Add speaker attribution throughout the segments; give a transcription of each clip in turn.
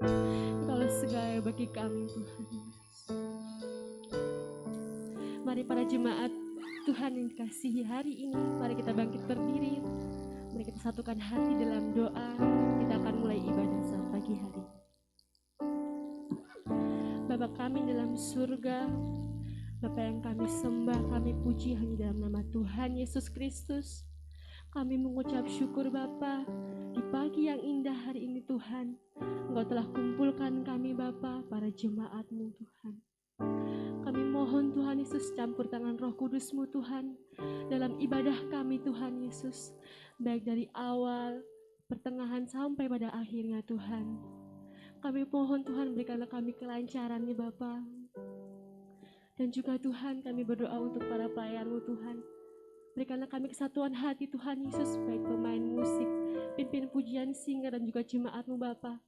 Speaker 1: Engkaulah segala bagi kami Tuhan. Mari para jemaat Tuhan yang dikasihi hari ini, mari kita bangkit berdiri. Mari kita satukan hati dalam doa. Kita akan mulai ibadah saat pagi hari. Bapa kami dalam surga, Bapa yang kami sembah, kami puji hanya dalam nama Tuhan Yesus Kristus. Kami mengucap syukur Bapa, di pagi yang indah hari ini Tuhan, Engkau telah kumpulkan kami Bapa, para jemaat-Mu Tuhan. Kami mohon Tuhan Yesus campur tangan Roh Kudus-Mu Tuhan, dalam ibadah kami Tuhan Yesus, baik dari awal, pertengahan sampai pada akhirnya Tuhan. Kami mohon Tuhan berikanlah kami kelancaran ya Bapa. Dan juga Tuhan kami berdoa untuk para pelayan-Mu Tuhan. Berikanlah kami kesatuan hati Tuhan Yesus, baik pemain musik, pimpin pujian singer dan juga jemaat-Mu Bapa.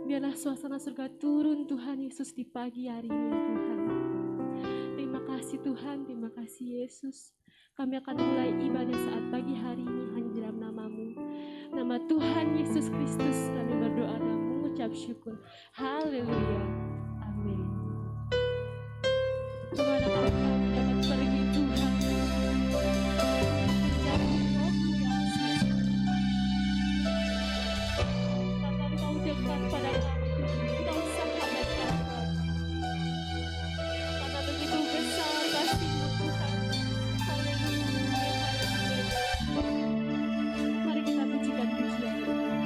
Speaker 1: Biarlah suasana surga turun Tuhan Yesus di pagi hari ini ya Tuhan. Terima kasih Tuhan, terima kasih Yesus. Kami akan mulai ibadah saat pagi hari ini hanya dalam nama-Mu. Nama Tuhan Yesus Kristus kami berdoa dan mengucap syukur. Haleluya. Amin. Kemana kami dapat pergi Tuhan? Mencari Roh-Mu yang suci. Karena Engkau dekat pada kami, Engkau sahabat kami. Karena begitu besar kasih-Mu Tuhan. Haleluya, haleluya. Mari kita pujikan pujian Tuhan.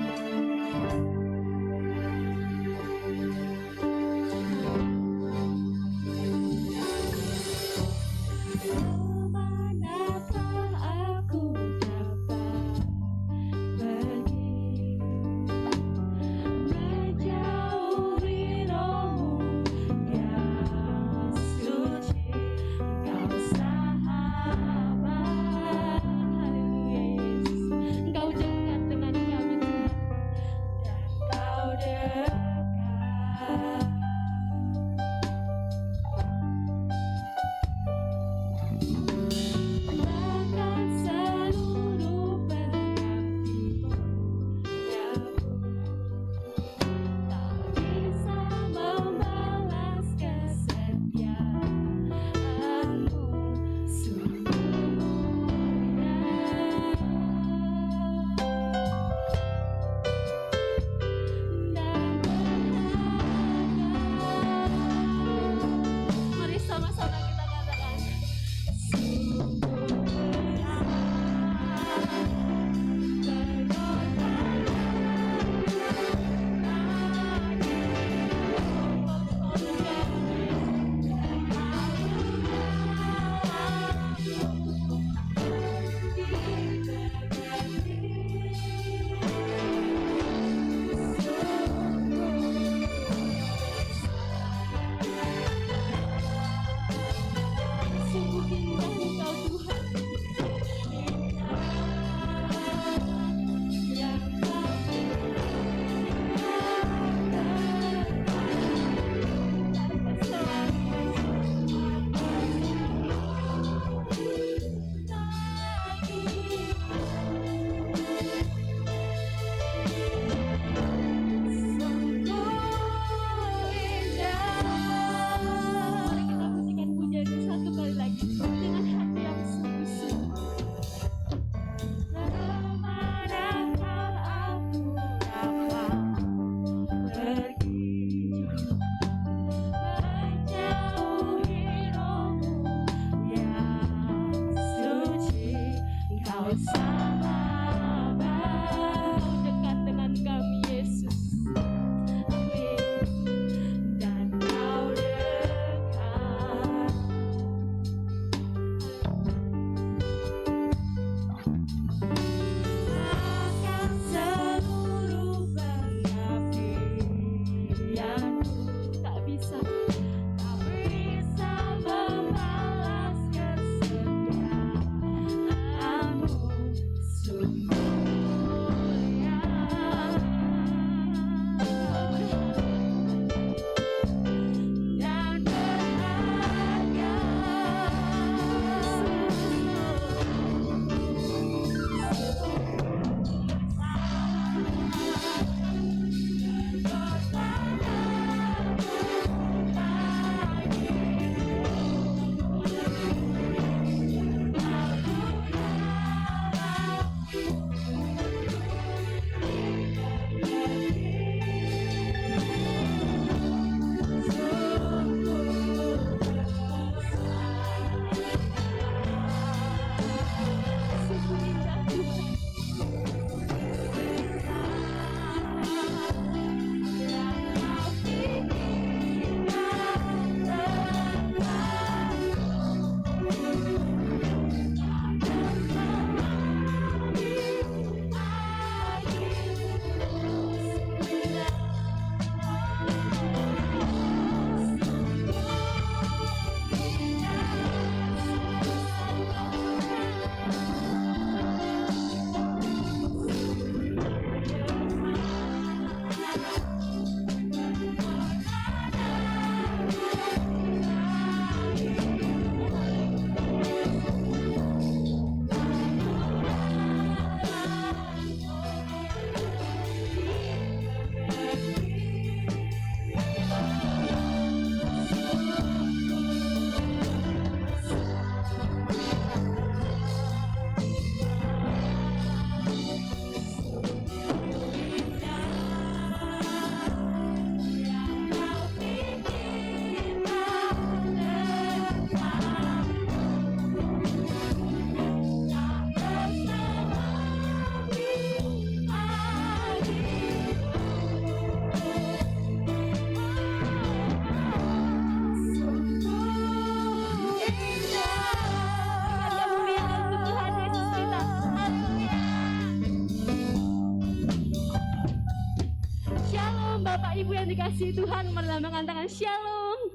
Speaker 1: Bapak Ibu yang dikasihi Tuhan, melambangkan tangan shalom.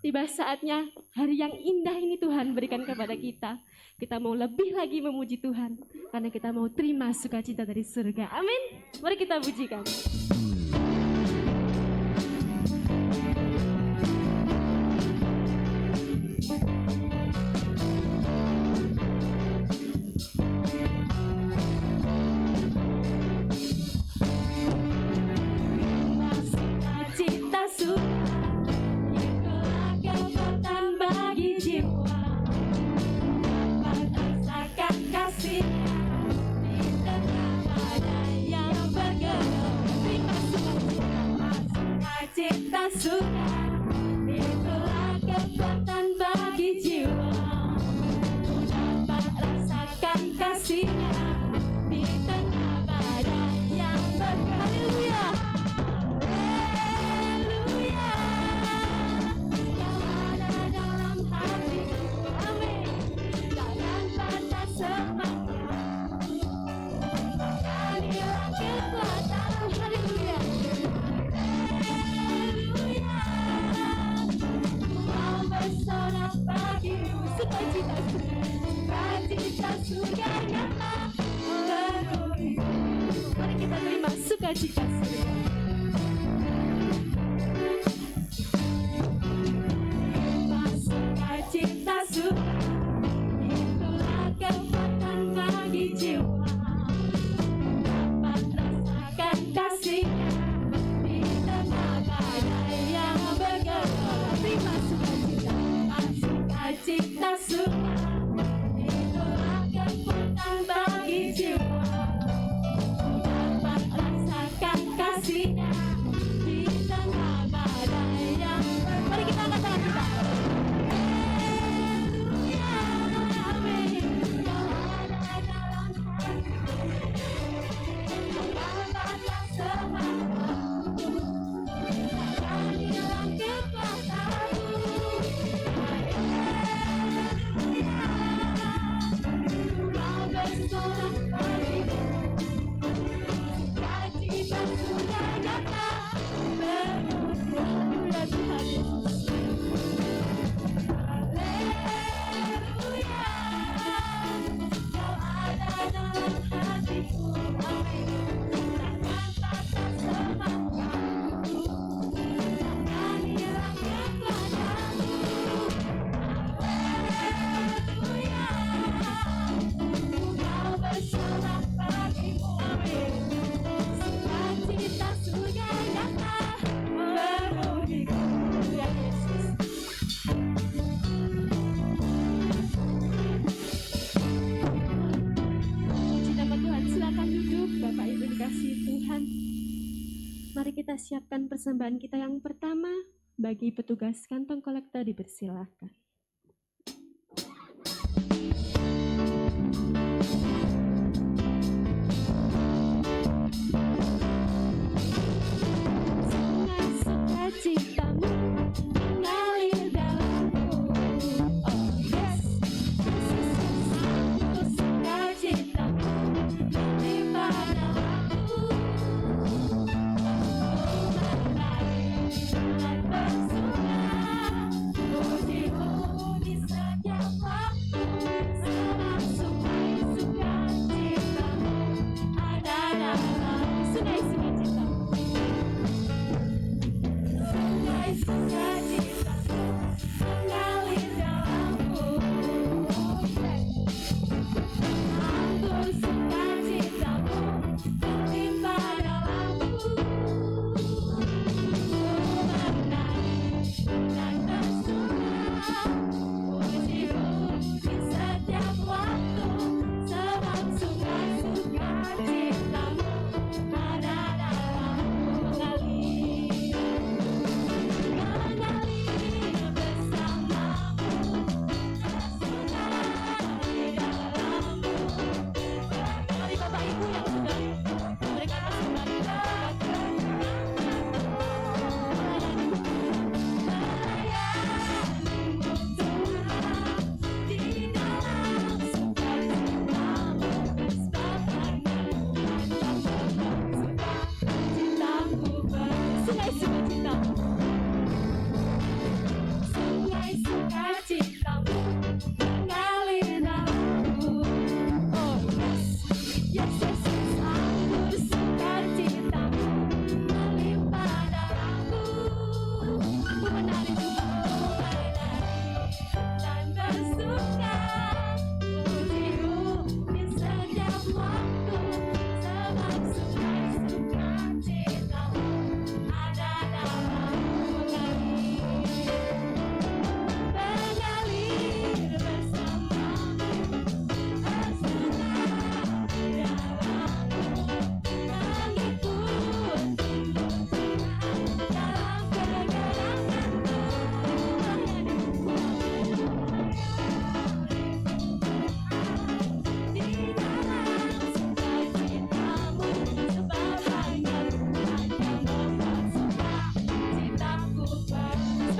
Speaker 1: Tiba saatnya hari yang indah ini Tuhan berikan kepada kita. Kita mau lebih lagi memuji Tuhan, karena kita mau terima sukacita dari surga. Amin. Mari kita pujikan. Itulah kekuatan bagi jiwa, dapat rasakan kasih-Nya di tengah badai yang berhaleluya. Haleluya, Kau ada dalam hatiku. Amin. Jangan patah semangat, inilah kekuatan. Haleluya. Pesona bagimu, sukacita surga nyata memenuhi. Mari kita terima sukacita surga. Sukacita surga, itulah kekuatan bagi jiwa, dapat rasakan kasih-Nya di tengah badai yang bergejolak. Terima sukacita. Sukacita surga, itulah kekuatan bagi jiwa, dapat rasakan kasih-Nya di tengah badai yang mari kita angkat tangan kita. Haleluya, amin. Kau ada dalam hatiku, jangan patah semangat, inilah kekuatan-Mu. Mari kita siapkan persembahan kita yang pertama. Bagi petugas kantong kolektor dipersilahkan. Sungai sukacitamu mengalir dalamku. Oh yes, sukacitamu melimpah dalamku. Oh,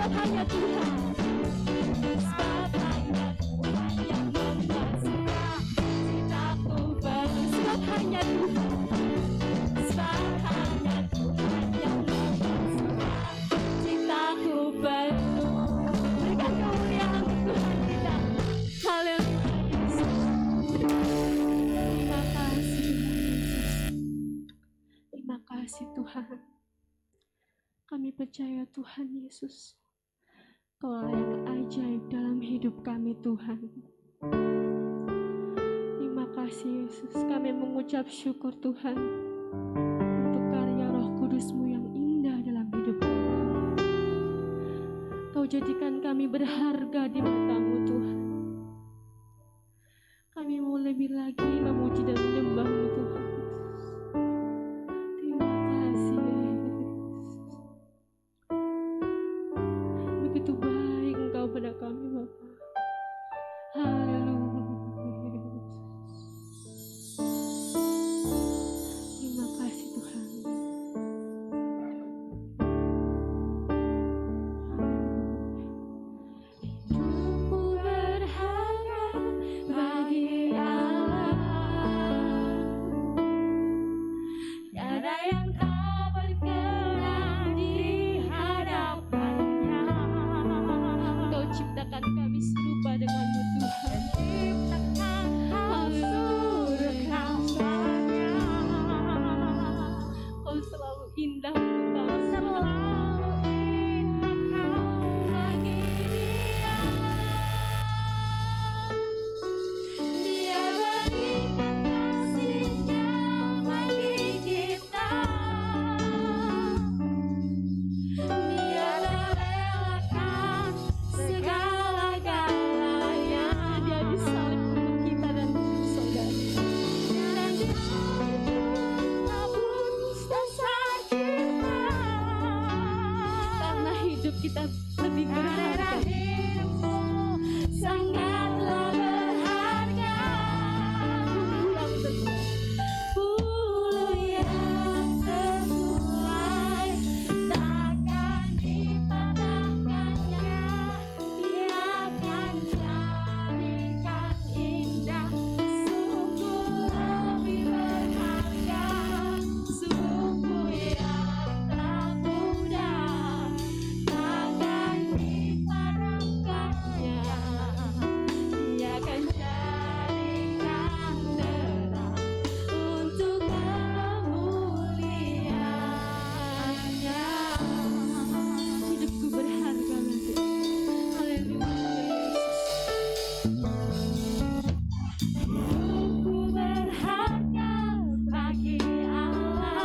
Speaker 1: sebab hanya Tuhan, sebab hanya Tuhan yang membuat sukacitaku penuh, sebab hanya Tuhan, sebab hanya Tuhan yang membuat sukacitaku penuh. Berikan kemuliaan untuk Tuhan kita. Haleluya Yesus. Terima kasih Yesus. Terima kasih Tuhan. Kami percaya Tuhan Yesus, Kau yang ajaib dalam hidup kami Tuhan. Terima kasih Yesus. Kami mengucap syukur Tuhan untuk karya Roh Kudus-Mu yang indah dalam hidup kami. Kau jadikan kami berharga di mata-Mu Tuhan. Kami mau lebih lagi memuji dan menyembah-Mu Tuhan. Terima kasih Yesus. Begitu baik Engkau pada kami Bapa. Haleluya. Terima kasih Tuhan. Hidupku berharga bagi Allah. Tiada yang tak berkenan di hadapannya. Kau ciptakan kami serupa denganmu Tuhan. Ciptakan surga hambanya. Kau selalu indah untuk kami. Selalu indah kau bagi dia. Dia berikan kasih-Nya bagi kita. Dia relakan segala-galanya. Dia disalib untuk kita dan untuk saudara. Dan Dia menebus dosa kita. Karena hidup kita lebih berharga. Hidupmu sangatlah berharga. Bulu yang terbuai takkan dipatahkannya. Dia akan jadikan indah. Sungguh lebih berharga. Sungguh yang tak mudah takkan dipadamkannya. Dia akan jadikan terang untuk kemuliaan-Nya. Hidupku berharga bagi. Haleluya Yesus. Hidupku berharga bagi Allah.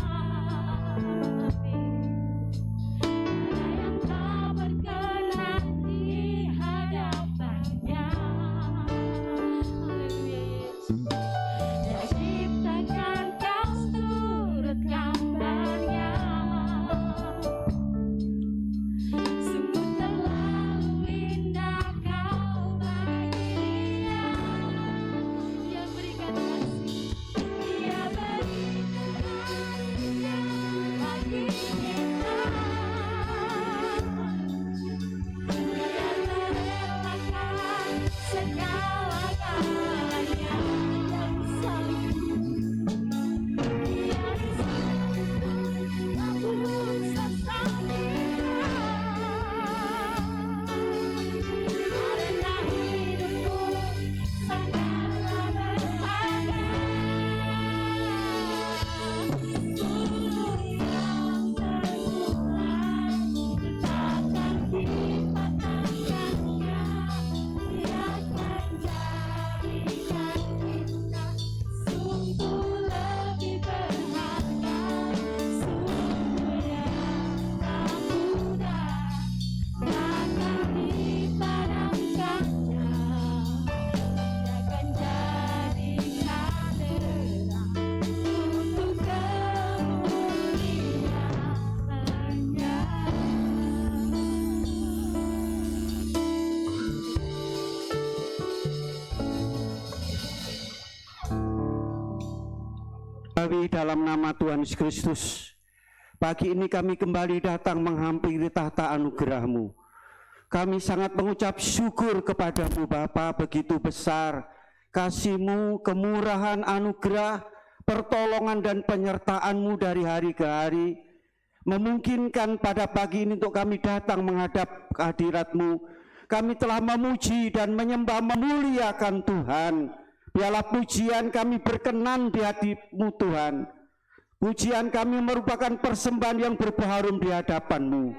Speaker 1: Tiada yang tak berkenan di hadapannya. Haleluya Yesus. Dia ciptakan kau turut gambarnya. Sungguh terlalu indah kau bagi dia. Dia berikan kasih. Dia berikan kasih-Nya bagi kita. Dia merelakan segala-galanya. Dia disalib. Dia disalib. Menebus dosa kita. Karena hidupku sangatlah berharga. Bulu yang terbuai takkan dipatahkannya. Dia akan jadikan indah. Sungguh lebih berharga. Sungguh yang tak mudah takkan dipadamkannya. Dia akan jadikan terang untuk kemuliaan-Nya.
Speaker 2: Kami dalam nama Tuhan Yesus Kristus, pagi ini kami kembali datang menghampiri tahta anugerah-Mu. Kami sangat mengucap syukur kepadamu Bapa, begitu besar kasih-Mu, kemurahan, anugerah, pertolongan dan penyertaan-Mu dari hari ke hari, memungkinkan pada pagi ini untuk kami datang menghadap kehadirat-Mu. Kami telah memuji dan menyembah, memuliakan Tuhan. Biarlah pujian kami berkenan di hati-Mu Tuhan. Pujian kami merupakan persembahan yang berbaharum di hadapan-Mu.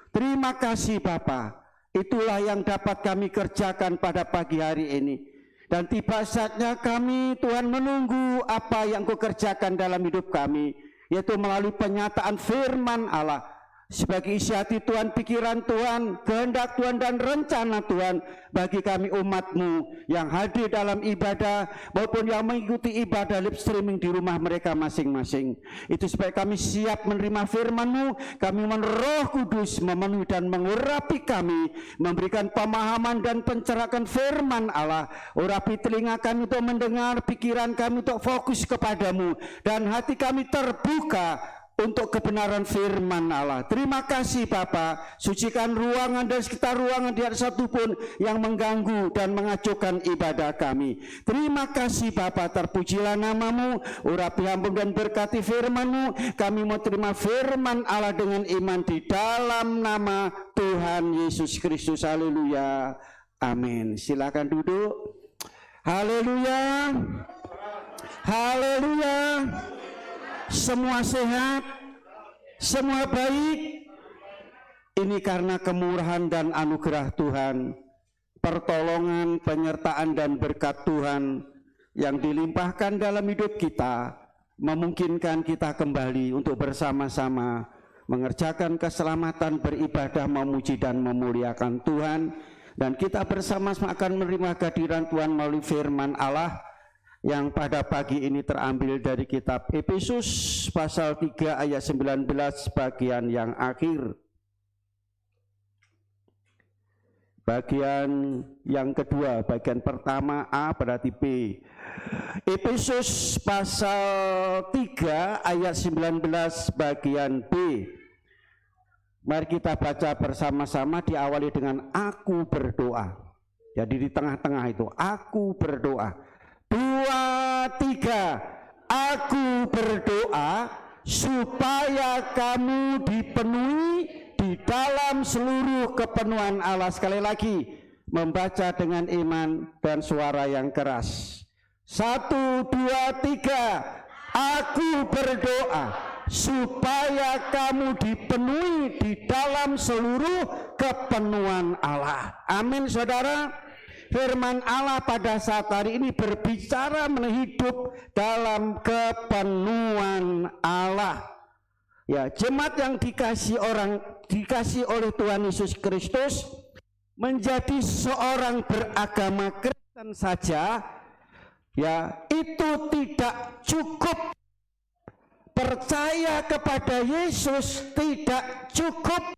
Speaker 2: Terima kasih Bapa. Itulah yang dapat kami kerjakan pada pagi hari ini. Dan tiba saatnya kami Tuhan menunggu apa yang Kau kerjakan dalam hidup kami, yaitu melalui penyataan firman Allah sebagai isi hati Tuhan, pikiran Tuhan, kehendak Tuhan dan rencana Tuhan bagi kami umat-Mu yang hadir dalam ibadah maupun yang mengikuti ibadah live streaming di rumah mereka masing-masing. Itu supaya kami siap menerima firman-Mu, kami Roh Kudus memenuhi dan mengurapi kami, memberikan pemahaman dan pencerahan firman Allah. Urapi telinga kami untuk mendengar, pikiran kami untuk fokus kepadamu, dan hati kami terbuka untuk kebenaran firman Allah. Terima kasih Bapa. Sucikan ruangan dan sekitar ruangan, tidak satu pun yang mengganggu dan mengacaukan ibadah kami. Terima kasih Bapa, terpujilah nama-Mu. Urapi, ampun dan berkati firman-Mu. Kami mau terima firman Allah dengan iman di dalam nama Tuhan Yesus Kristus. Haleluya. Amin. Silakan duduk. Haleluya. Haleluya. Semua sehat, semua baik. Ini karena kemurahan dan anugerah Tuhan, pertolongan, penyertaan dan berkat Tuhan yang dilimpahkan dalam hidup kita, memungkinkan kita kembali untuk bersama-sama mengerjakan keselamatan, beribadah, memuji dan memuliakan Tuhan. Dan kita bersama-sama akan menerima kehadiran Tuhan melalui firman Allah yang pada pagi ini terambil dari kitab Efesus pasal 3 ayat 19 bagian yang akhir. Bagian yang kedua, bagian pertama A berarti B. Efesus pasal 3 ayat 19 bagian B. Mari kita baca bersama-sama, diawali dengan aku berdoa. Jadi di tengah-tengah itu aku berdoa. 2, 3, aku berdoa supaya kamu dipenuhi di dalam seluruh kepenuhan Allah. Sekali lagi, membaca dengan iman dan suara yang keras. 1, 2, 3, aku berdoa supaya kamu dipenuhi di dalam seluruh kepenuhan Allah. Amin saudara. Firman Allah pada saat hari ini berbicara mengenai hidup dalam kepenuhan Allah. Ya, jemaat yang dikasih oleh Tuhan Yesus Kristus, menjadi seorang beragama Kristen saja, ya, itu tidak cukup. Percaya kepada Yesus tidak cukup.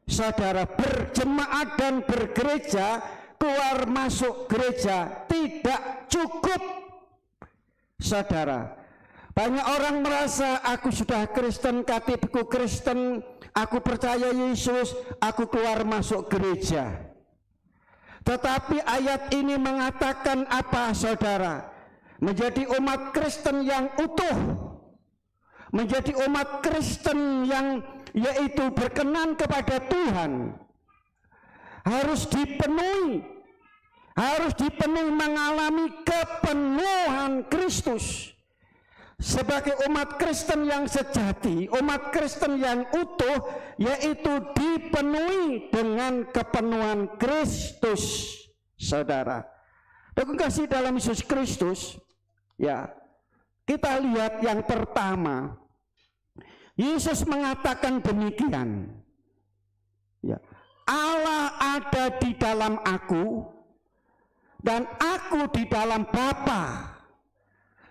Speaker 2: Saudara, berjemaat dan bergereja, keluar masuk gereja tidak cukup. Saudara, banyak orang merasa aku sudah Kristen, KTP-ku Kristen, aku percaya Yesus, aku keluar masuk gereja. Tetapi ayat ini mengatakan apa saudara? Menjadi umat Kristen yang utuh, menjadi umat Kristen yang yaitu berkenan kepada Tuhan, harus dipenuhi mengalami kepenuhan Kristus. Sebagai umat Kristen yang sejati, umat Kristen yang utuh, yaitu dipenuhi dengan kepenuhan Kristus. Saudara, dengan kasih dalam Yesus Kristus, ya, kita lihat yang pertama, Yesus mengatakan demikian, ya, Allah ada di dalam aku dan aku di dalam Bapa,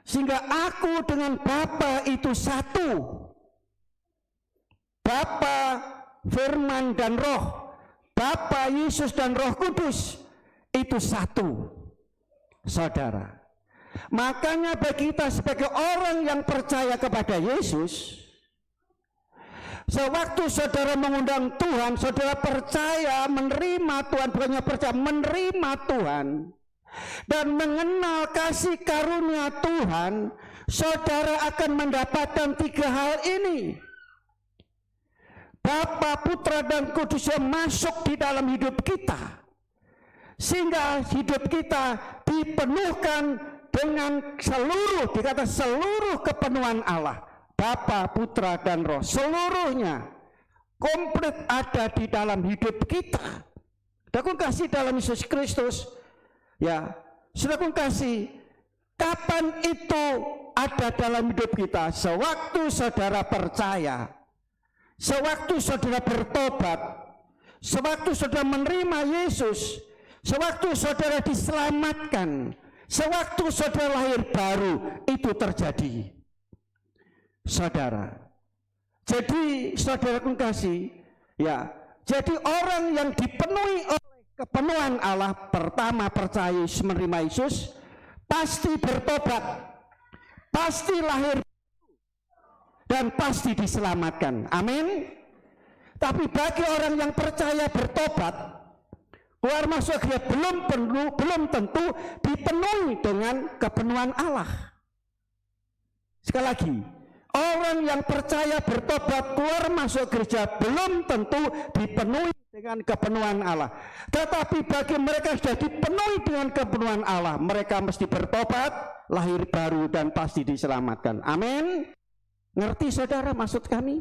Speaker 2: sehingga aku dengan Bapa itu satu. Bapa, Firman dan Roh, Bapa, Yesus dan Roh Kudus itu satu. Saudara, makanya bagi kita sebagai orang yang percaya kepada Yesus, Sewaktu saudara mengundang Tuhan, saudara percaya menerima Tuhan, bukannya percaya, menerima Tuhan dan mengenal kasih karunia Tuhan, saudara akan mendapatkan 3 hal ini. Bapa, Putra, dan Kudus yang masuk di dalam hidup kita, sehingga hidup kita dipenuhkan dengan seluruh, dikata seluruh kepenuhan Allah. Bapa, Putra, dan Roh, seluruhnya komplit ada di dalam hidup kita. Saudaraku kasih dalam Yesus Kristus, ya, saudaraku kasih, kapan itu ada dalam hidup kita? Sewaktu saudara percaya, sewaktu saudara bertobat, sewaktu saudara menerima Yesus, sewaktu saudara diselamatkan, sewaktu saudara lahir baru, itu terjadi. Saudara, jadi saudara kasih, ya, jadi orang yang dipenuhi oleh kepenuhan Allah, pertama percaya Yesus, menerima Yesus, pasti bertobat, pasti lahir dan pasti diselamatkan. Amin. Tapi bagi orang yang percaya bertobat, keluar masuk dia belum tentu dipenuhi dengan kepenuhan Allah. Sekali lagi, orang yang percaya bertobat keluar masuk gereja belum tentu dipenuhi dengan kepenuhan Allah. Tetapi bagi mereka sudah dipenuhi dengan kepenuhan Allah, mereka mesti bertobat, lahir baru, dan pasti diselamatkan. Amin. Ngerti saudara maksud kami?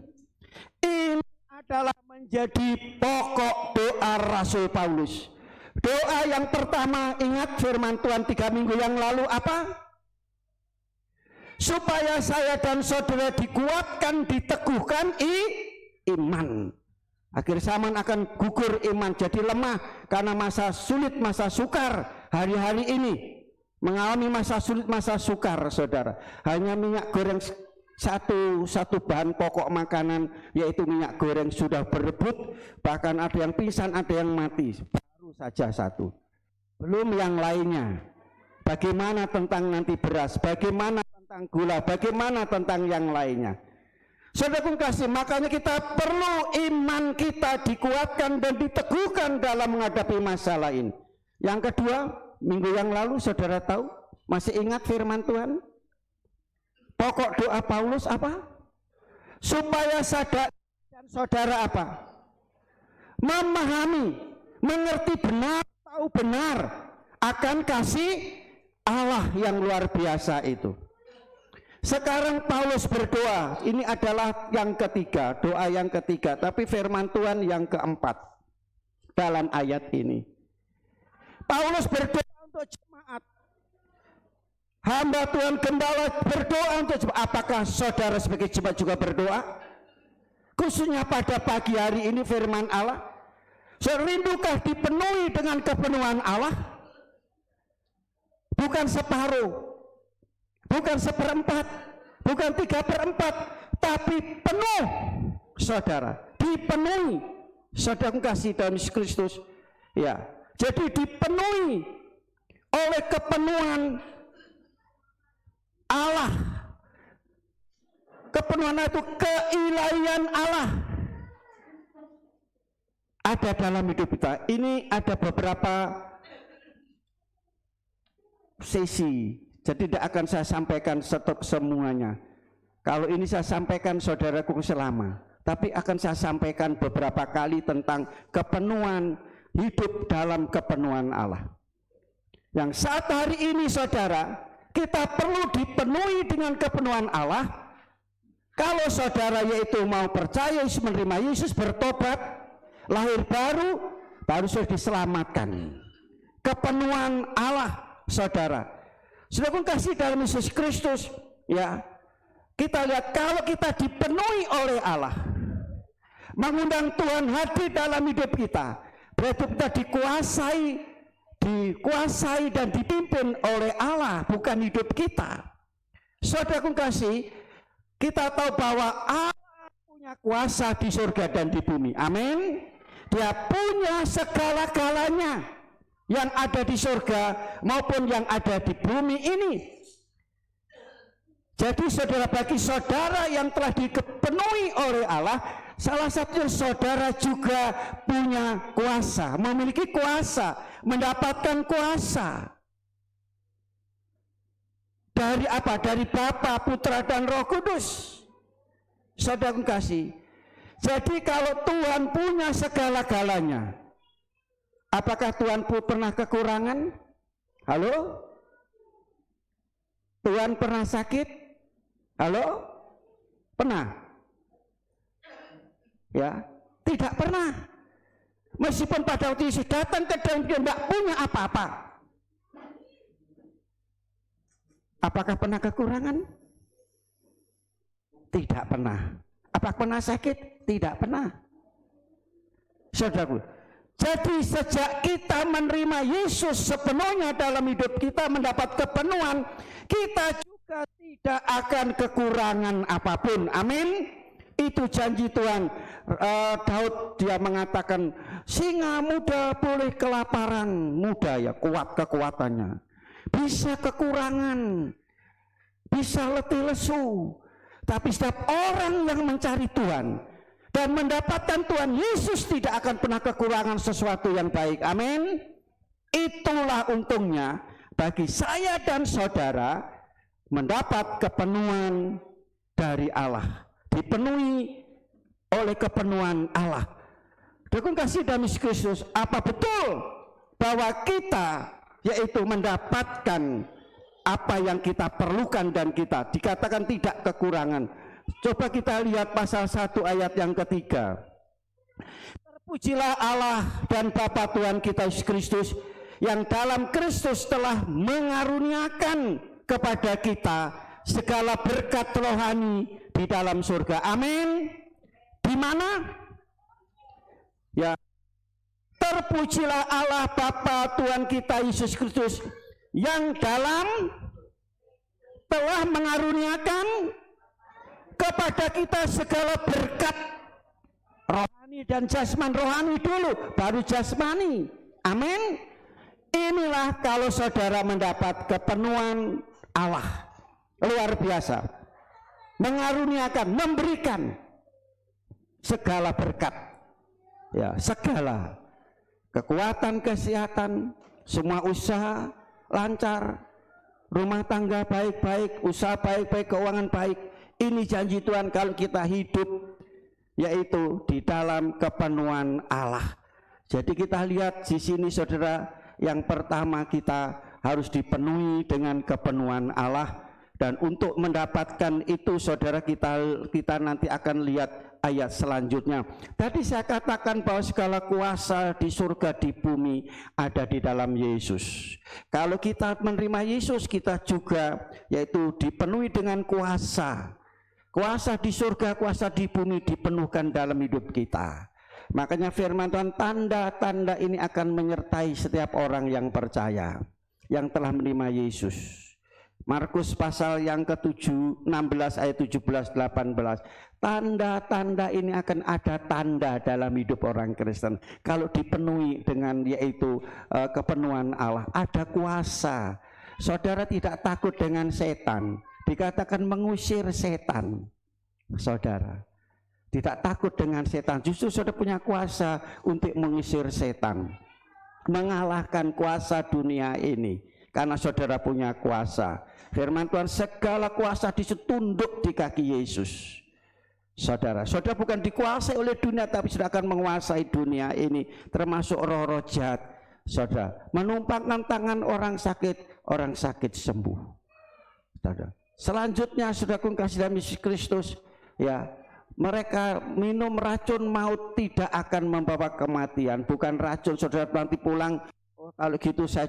Speaker 2: Ini adalah menjadi pokok doa Rasul Paulus. Doa yang pertama, ingat firman Tuhan 3 minggu yang lalu apa? Supaya saya dan saudara dikuatkan, diteguhkan iman. Akhir zaman akan gugur iman, jadi lemah karena masa sulit, masa sukar. Hari-hari ini mengalami masa sulit, masa sukar, saudara. Hanya minyak goreng satu bahan pokok makanan, yaitu minyak goreng, sudah berebut. Bahkan ada yang pingsan, ada yang mati. Baru saja satu, belum yang lainnya. Bagaimana tentang nanti beras? Bagaimana tentang gula, bagaimana tentang yang lainnya? Saudaraku kasih, makanya kita perlu iman kita dikuatkan dan diteguhkan dalam menghadapi masalah ini. Yang kedua, minggu yang lalu saudara tahu, masih ingat firman Tuhan? Pokok doa Paulus apa? Supaya saudara dan saudara apa? Memahami, mengerti benar, tahu benar akan kasih Allah yang luar biasa itu. Sekarang Paulus berdoa, ini adalah yang ketiga, doa yang ketiga, tapi firman Tuhan yang keempat dalam ayat ini. Paulus berdoa untuk jemaat. Hamba Tuhan Gembala berdoa untuk jemaat. Apakah saudara sebagai jemaat juga berdoa? Khususnya pada pagi hari ini firman Allah. Serindukah dipenuhi dengan kepenuhan Allah? Bukan separuh, bukan 1/4, bukan 3/4, tapi penuh, saudara, dipenuhi. Saudara kasih dalam Yesus Kristus, ya. Jadi dipenuhi oleh kepenuhan Allah. Kepenuhan itu keilahian Allah ada dalam hidup kita. Ini ada beberapa sesi, jadi tidak akan saya sampaikan stok semuanya. Kalau ini saya sampaikan saudaraku selama, tapi akan saya sampaikan beberapa kali tentang kepenuhan hidup dalam kepenuhan Allah. Yang saat hari ini saudara, kita perlu dipenuhi dengan kepenuhan Allah. Kalau saudara yaitu mau percaya Yesus, menerima Yesus, bertobat, lahir baru, baru sudah diselamatkan. Kepenuhan Allah, saudara. Sudah pun kasih dalam Yesus Kristus, ya. Kita lihat kalau kita dipenuhi oleh Allah, mengundang Tuhan hadir dalam hidup kita, berarti kita dikuasai dan dipimpin oleh Allah, bukan hidup kita. Saudaraku kasih, kita tahu bahwa Allah punya kuasa di surga dan di bumi. Amin. Dia punya segala-galanya yang ada di surga maupun yang ada di bumi ini. Jadi saudara, bagi saudara yang telah dipenuhi oleh Allah, Salah satunya saudara juga punya kuasa, memiliki kuasa, mendapatkan kuasa. Dari apa? Dari Bapa, Putra, dan Roh Kudus. Saudara kasih. Jadi kalau Tuhan punya segala-galanya, apakah Tuhan pernah kekurangan? Halo? Tuhan pernah sakit? Halo? Pernah? Ya, tidak pernah. Meskipun pada waktu Yesus datang ke dalam dia tidak punya apa-apa. Apakah pernah kekurangan? Tidak pernah. Apakah pernah sakit? Tidak pernah. Saudaraku, jadi sejak kita menerima Yesus sepenuhnya dalam hidup kita, mendapat kepenuhan, kita juga tidak akan kekurangan apapun. Amin. Itu janji Tuhan. Daud dia mengatakan, singa muda boleh kelaparan, muda ya, kuat kekuatannya, bisa kekurangan, bisa letih lesu. Tapi setiap orang yang mencari Tuhan dan mendapatkan Tuhan Yesus tidak akan pernah kekurangan sesuatu yang baik. Amin. Itulah untungnya bagi saya dan saudara mendapat kepenuhan dari Allah, dipenuhi oleh kepenuhan Allah. Dukung kasih dalam Yesus Kristus, apa betul bahwa kita yaitu mendapatkan apa yang kita perlukan dan kita dikatakan tidak kekurangan. Coba kita lihat pasal 1 ayat yang ketiga. Terpujilah Allah dan Bapa Tuhan kita Yesus Kristus, yang dalam Kristus telah mengaruniakan kepada kita segala berkat rohani di dalam surga. Amin. Di mana? Ya. Terpujilah Allah Bapa Tuhan kita Yesus Kristus, yang dalam telah mengaruniakan kepada kita segala berkat rohani dan jasmani. Rohani dulu, baru jasmani. Amin. Inilah kalau saudara mendapat kepenuhan Allah. Luar biasa. Mengaruniakan, memberikan segala berkat. Ya, segala kekuatan, kesehatan, semua usaha lancar, rumah tangga baik-baik, usaha baik-baik, keuangan baik. Ini janji Tuhan kalau kita hidup yaitu di dalam kepenuhan Allah. Jadi kita lihat di sini saudara, yang pertama kita harus dipenuhi dengan kepenuhan Allah, dan untuk mendapatkan itu saudara kita nanti akan lihat ayat selanjutnya. Tadi saya katakan bahwa segala kuasa di surga di bumi ada di dalam Yesus. Kalau kita menerima Yesus, kita juga yaitu dipenuhi dengan kuasa. Kuasa di surga, kuasa di bumi dipenuhkan dalam hidup kita. Makanya firman Tuhan, tanda-tanda ini akan menyertai setiap orang yang percaya, yang telah menerima Yesus. Markus pasal yang ke-7, 16 ayat 17, 18. Tanda-tanda ini akan ada tanda dalam hidup orang Kristen. Kalau dipenuhi dengan yaitu kepenuhan Allah, ada kuasa. Saudara tidak takut dengan setan. Dikatakan mengusir setan. Saudara tidak takut dengan setan. Justru saudara punya kuasa untuk mengusir setan, mengalahkan kuasa dunia ini. Karena saudara punya kuasa. Firman Tuhan, segala kuasa ditunduk di kaki Yesus. Saudara bukan dikuasai oleh dunia, tapi sudah akan menguasai dunia ini, termasuk roh-roh jahat. Saudara, menumpangkan tangan orang sakit sembuh. Saudara, selanjutnya saudara kasih dalam Yesus Kristus, ya, mereka minum racun maut tidak akan membawa kematian. Bukan racun, saudara nanti pulang, oh, kalau gitu saya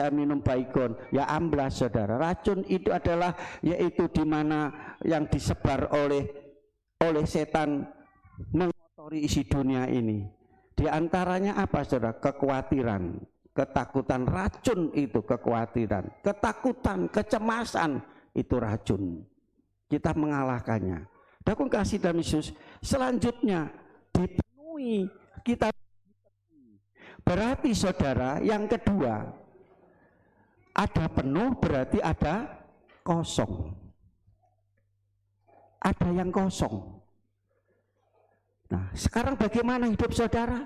Speaker 2: minum Baygon, ya amblas saudara. Racun itu adalah yaitu di mana yang disebar oleh setan mengotori isi dunia ini. Di antaranya apa saudara? Kekhawatiran, ketakutan. Racun itu kekhawatiran, ketakutan, kecemasan, itu racun. Kita mengalahkannya. Aku kasih dalam Yesus. Selanjutnya dipenuhi, kita berarti saudara yang kedua, ada penuh berarti ada kosong. Ada yang kosong. Nah, sekarang bagaimana hidup saudara?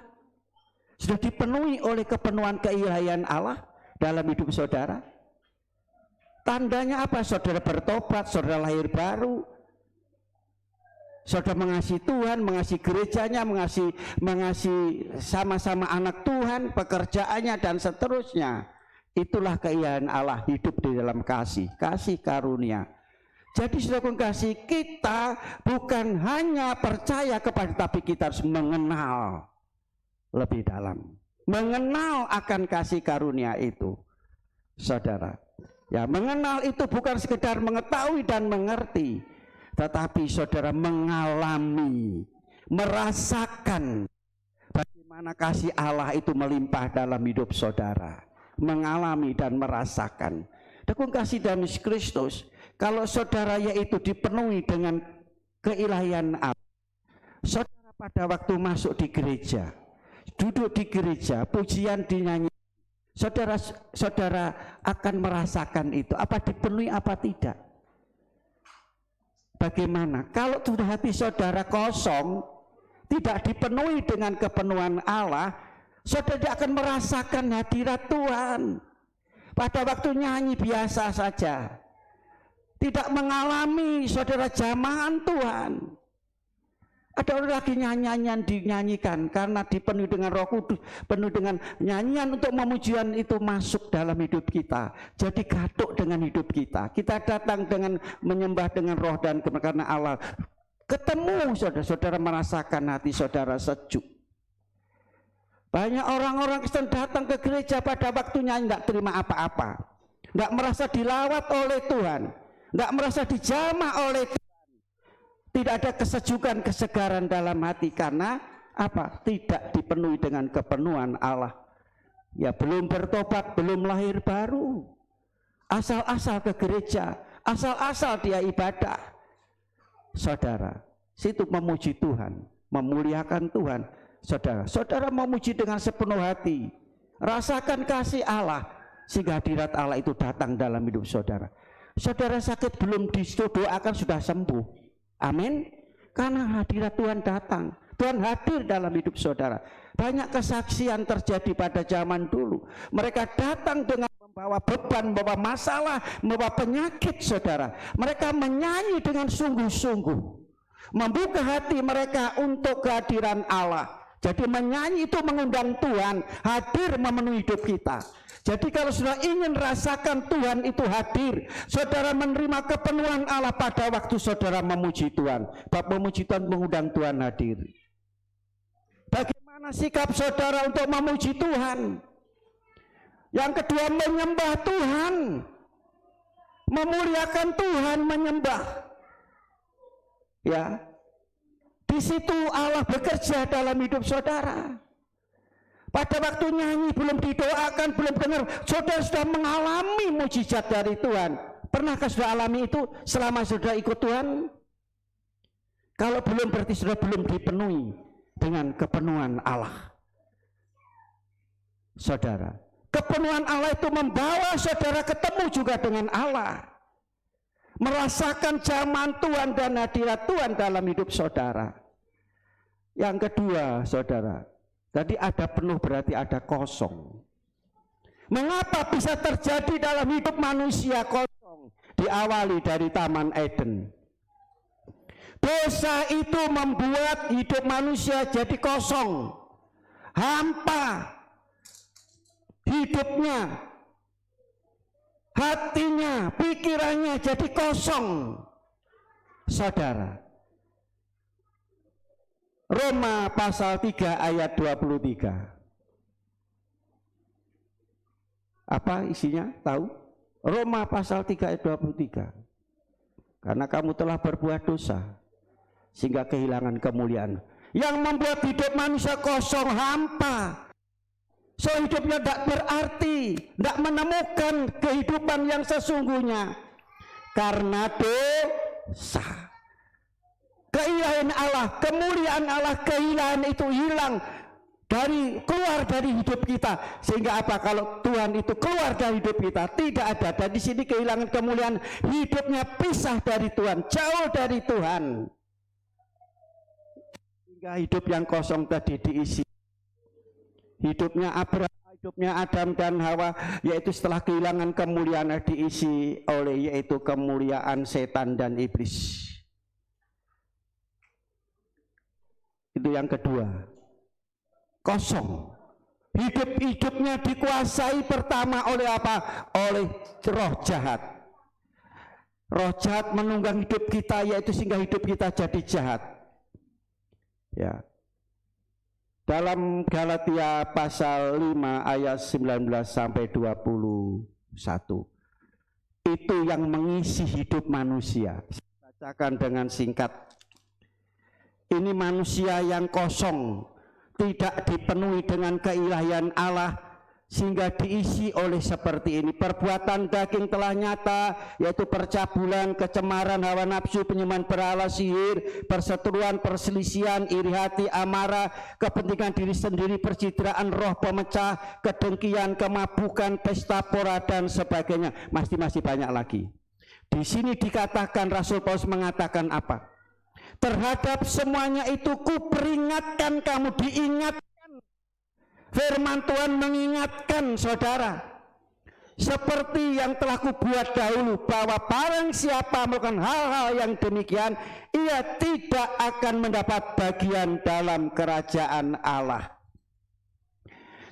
Speaker 2: Sudah dipenuhi oleh kepenuhan keilahian Allah dalam hidup saudara? Tandanya apa? Saudara bertobat, saudara lahir baru, saudara mengasihi Tuhan, mengasihi gerejanya, mengasihi sama-sama anak Tuhan, pekerjaannya dan seterusnya. Itulah keilahian Allah, hidup di dalam kasih karunia. Jadi saudara kasih, kita bukan hanya percaya kepada, tapi kita harus mengenal lebih dalam, mengenal akan kasih karunia itu, saudara. Ya, mengenal itu bukan sekedar mengetahui dan mengerti, tetapi saudara mengalami, merasakan bagaimana kasih Allah itu melimpah dalam hidup saudara, mengalami dan merasakan. Dakung kasih dalam Yesus Kristus, kalau saudara yaitu dipenuhi dengan keilahian Allah, saudara pada waktu masuk di gereja, duduk di gereja, pujian dinyanyi, saudara akan merasakan itu, apa dipenuhi apa tidak. Bagaimana kalau sudah hati saudara kosong, tidak dipenuhi dengan kepenuhan Allah, saudara tidak akan merasakan hadirat Tuhan. Pada waktu nyanyi biasa saja, tidak mengalami saudara jamahan Tuhan. Ada orang lagi nyanyian dinyanyikan karena dipenuhi dengan Roh Kudus, penuh dengan nyanyian untuk memujian itu masuk dalam hidup kita. Jadi gaduh dengan hidup kita. Kita datang dengan menyembah dengan roh dan karena Allah. Ketemu saudara-saudara merasakan hati saudara sejuk. Banyak orang-orang Kristen datang ke gereja pada waktunya tidak terima apa-apa, tidak merasa dilawat oleh Tuhan, tidak merasa dijamah oleh Tuhan, tidak ada kesejukan, kesegaran dalam hati karena apa? Tidak dipenuhi dengan kepenuhan Allah. Ya, belum bertobat, belum lahir baru, asal-asal ke gereja, asal-asal dia ibadah. Saudara, situ memuji Tuhan, memuliakan Tuhan. Saudara memuji dengan sepenuh hati, rasakan kasih Allah sehingga hadirat Allah itu datang dalam hidup saudara. Saudara sakit belum didoakan sudah sembuh, amin, karena hadirat Tuhan datang, Tuhan hadir dalam hidup saudara. Banyak kesaksian terjadi pada zaman dulu, mereka datang dengan membawa beban, membawa masalah, membawa penyakit saudara. Mereka menyanyi dengan sungguh-sungguh, membuka hati mereka untuk kehadiran Allah. Jadi menyanyi itu mengundang Tuhan hadir memenuhi hidup kita. Jadi kalau sudah ingin rasakan Tuhan itu hadir, saudara menerima kepenuhan Allah pada waktu saudara memuji Tuhan. Bab memuji Tuhan mengundang Tuhan hadir. Bagaimana sikap saudara untuk memuji Tuhan? Yang kedua, menyembah Tuhan, memuliakan Tuhan, menyembah. Ya. Di situ Allah bekerja dalam hidup saudara. Pada waktu nyanyi belum didoakan, belum dengar, saudara sudah mengalami mujizat dari Tuhan. Pernahkah sudah alami itu selama saudara ikut Tuhan? Kalau belum, berarti saudara belum dipenuhi dengan kepenuhan Allah. Saudara, kepenuhan Allah itu membawa saudara ketemu juga dengan Allah, merasakan jamahan Tuhan dan hadirat Tuhan dalam hidup saudara. Yang kedua, saudara, tadi ada penuh berarti ada kosong. Mengapa bisa terjadi dalam hidup manusia kosong? Diawali dari Taman Eden. Dosa itu membuat hidup manusia jadi kosong, hampa hidupnya, hatinya, pikirannya jadi kosong. Saudara, Roma pasal 3 ayat 23. Apa isinya? Tahu? Roma pasal 3 ayat 23. Karena kamu telah berbuat dosa sehingga kehilangan kemuliaan. Yang membuat hidup manusia kosong, hampa. So hidupnya tidak berarti, tidak menemukan kehidupan yang sesungguhnya karena dosa. Keilahian Allah, kemuliaan Allah, keilahian itu hilang keluar dari hidup kita. Sehingga apa? Kalau Tuhan itu keluar dari hidup kita, tidak ada. Dan di sini kehilangan kemuliaan, hidupnya pisah dari Tuhan, jauh dari Tuhan. Sehingga hidup yang kosong tadi diisi. Hidupnya Abraham, hidupnya Adam dan Hawa, yaitu setelah kehilangan kemuliaan diisi oleh yaitu kemuliaan setan dan iblis. Itu yang kedua, kosong. Hidupnya dikuasai pertama oleh apa? Oleh roh jahat. Roh jahat menunggang hidup kita, yaitu sehingga hidup kita jadi jahat. Ya. Dalam Galatia pasal 5 ayat 19 sampai 21. Itu yang mengisi hidup manusia. Saya bacakan dengan singkat. Ini manusia yang kosong, tidak dipenuhi dengan keilahian Allah, sehingga diisi oleh seperti ini. Perbuatan daging telah nyata, yaitu percabulan, kecemaran, hawa nafsu, penyembahan berhala, sihir, perseteruan, perselisihan, iri hati, amarah, kepentingan diri sendiri, percitraan, roh pemecah, kedengkian, kemabukan, pesta pora, dan sebagainya. Masih banyak lagi. Di sini dikatakan, Rasul Paulus mengatakan apa? Terhadap semuanya itu kuperingatkan kamu, diingatkan. Firman Tuhan mengingatkan saudara, seperti yang telah kubuat dahulu, bahwa barang siapa melakukan hal-hal yang demikian, ia tidak akan mendapat bagian dalam kerajaan Allah.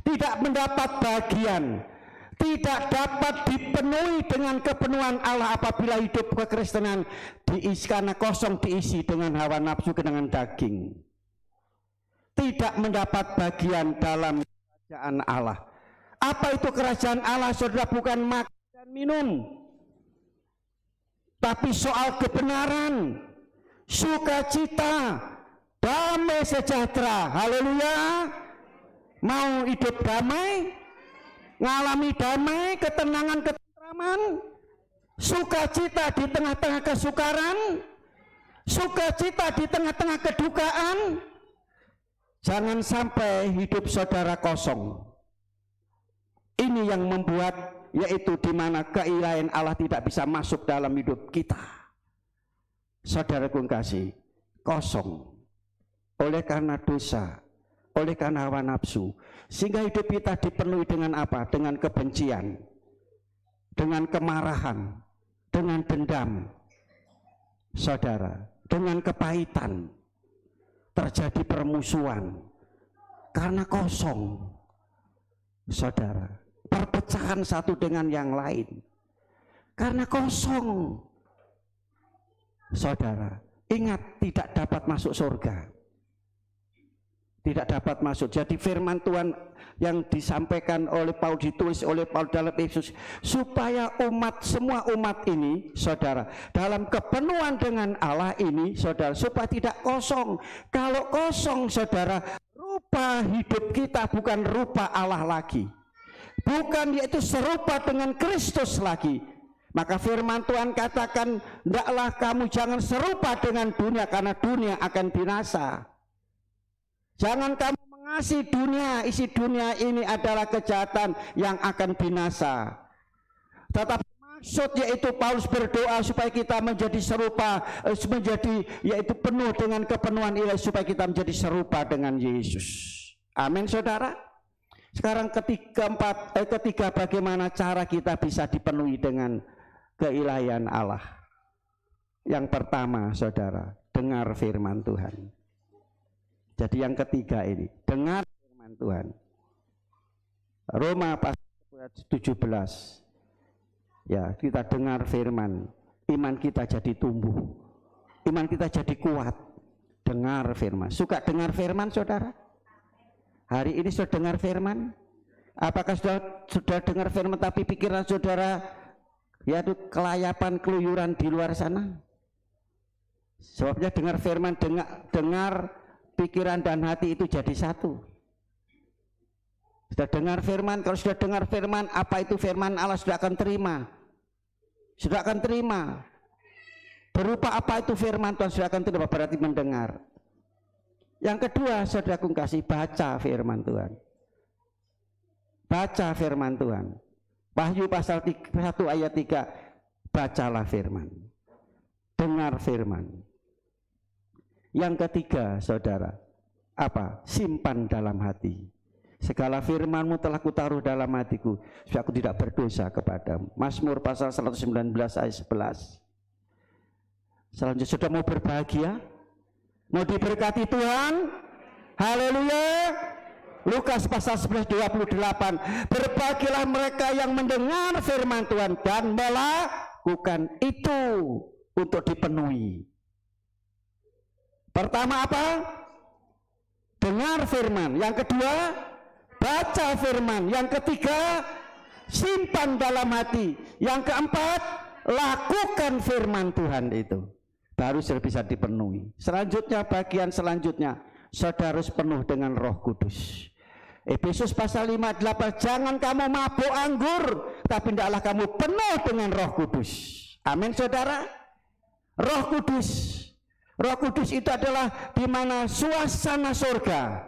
Speaker 2: Tidak mendapat bagian, tidak dapat dipenuhi dengan kepenuhan Allah apabila hidup kekristenan diisi, karena kosong diisi dengan hawa nafsu, dengan daging. Tidak mendapat bagian dalam kerajaan Allah. Apa itu kerajaan Allah, saudara? Bukan makan dan minum, tapi soal kebenaran, sukacita, damai sejahtera. Haleluya. Mau hidup damai, ngalami damai, ketenangan, ketentraman, sukacita di tengah-tengah kesukaran, sukacita di tengah-tengah kedukaan. Jangan sampai hidup saudara kosong. Ini yang membuat, yaitu di mana keilahian Allah tidak bisa masuk dalam hidup kita. Saudaraku kasih, kosong oleh karena dosa, oleh karena hawa nafsu, sehingga hidup kita dipenuhi dengan apa? Dengan kebencian, dengan kemarahan, dengan dendam, saudara, dengan kepahitan. Terjadi permusuhan karena kosong, saudara. Perpecahan satu dengan yang lain karena kosong, saudara. Ingat, tidak dapat masuk surga, tidak dapat masuk. Jadi firman Tuhan yang disampaikan oleh Paulus, ditulis oleh Paulus dalam Efesus, supaya semua umat ini, saudara, dalam kepenuhan dengan Allah ini, saudara, supaya tidak kosong. Kalau kosong, saudara, rupa hidup kita bukan rupa Allah lagi, bukan yaitu serupa dengan Kristus lagi. Maka firman Tuhan katakan, hendaklah kamu jangan serupa dengan dunia, karena dunia akan binasa. Jangan kamu mengasihi dunia, isi dunia ini adalah kejahatan yang akan binasa. Tetapi maksud yaitu Paulus berdoa supaya kita menjadi serupa, menjadi yaitu penuh dengan kepenuhan ilahi, supaya kita menjadi serupa dengan Yesus. Amin, saudara. Sekarang ketiga, bagaimana cara kita bisa dipenuhi dengan keilahian Allah. Yang pertama, saudara, dengar firman Tuhan. Jadi yang ketiga ini, dengar firman Tuhan. Roma pasal 17. Ya, kita dengar firman, iman kita jadi tumbuh, iman kita jadi kuat. Dengar firman. Suka dengar firman, saudara? Hari ini sudah dengar firman? Apakah sudah dengar firman tapi pikiran saudara yaitu kelayapan, keluyuran di luar sana? Sebabnya dengar firman, dengar pikiran dan hati itu jadi satu. Sudah dengar firman, kalau sudah dengar firman, apa itu firman Allah sudah akan terima. Sudah akan terima. Berupa apa itu firman Tuhan sudah akan terima, berarti mendengar. Yang kedua, saudaraku kasih, baca firman Tuhan. Baca firman Tuhan. Wahyu pasal 1 ayat 3, bacalah firman. Dengar firman. Yang ketiga, saudara, apa? Simpan dalam hati. Segala firman-Mu telah kutaruh dalam hatiku, supaya aku tidak berdosa kepadamu. Mazmur pasal 119 ayat 11. Selanjutnya, sudah mau berbahagia? Mau diberkati Tuhan? Haleluya. Lukas pasal 11:28. Berbahagialah mereka yang mendengar firman Tuhan dan melakukan itu untuk dipenuhi. Pertama apa? Dengar firman. Yang kedua, baca firman. Yang ketiga, simpan dalam hati. Yang keempat, lakukan firman Tuhan itu. Baru bisa dipenuhi. Selanjutnya, bagian selanjutnya, saudara harus penuh dengan Roh Kudus. Efesus pasal 5:8, jangan kamu mabuk anggur, tapi hendaklah kamu penuh dengan Roh Kudus. Amin, saudara. Roh Kudus. Roh Kudus itu adalah di mana suasana surga.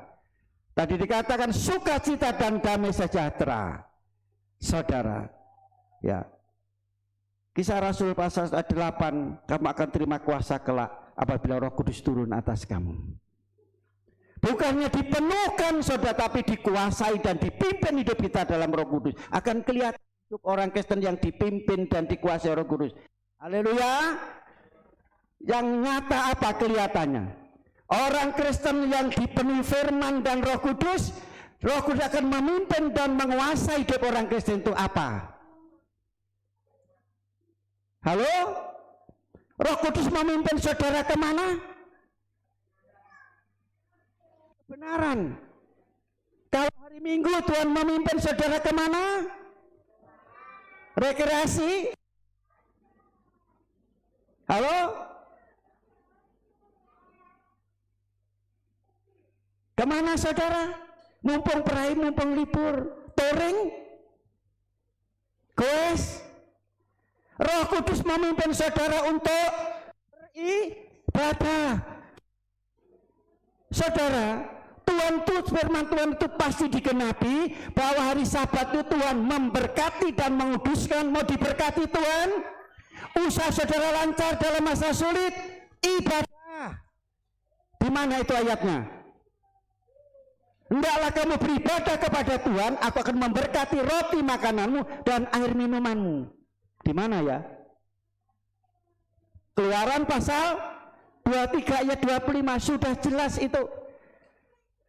Speaker 2: Tadi dikatakan sukacita dan damai sejahtera. Saudara, ya. Kisah Rasul pasal 8, kamu akan terima kuasa kelak apabila Roh Kudus turun atas kamu. Bukannya dipenuhkan saudara, tapi dikuasai dan dipimpin hidup kita dalam Roh Kudus. Akan kelihatan hidup orang Kristen yang dipimpin dan dikuasai Roh Kudus. Haleluya. Yang nyata apa kelihatannya? Orang Kristen yang dipenuhi firman dan Roh Kudus akan memimpin dan menguasai hidup orang Kristen itu apa? Halo? Roh Kudus memimpin saudara kemana? Kebenaran. Kalau hari Minggu Tuhan memimpin saudara kemana? Rekreasi? Halo? Kemana saudara? Mumpung perai, mumpung libur, touring, goes. Roh Kudus memimpin saudara untuk beribadah. Saudara, firman Tuhan itu pasti digenapi, bahwa hari Sabat itu Tuhan memberkati dan menguduskan. Mau diberkati Tuhan? Usaha saudara lancar dalam masa sulit, ibadah. Di mana itu ayatnya? Hendaklah kamu beribadah kepada Tuhan, aku akan memberkati roti makananmu dan air minumanmu. Di mana ya? Keluaran pasal 23 ayat 25 sudah jelas itu.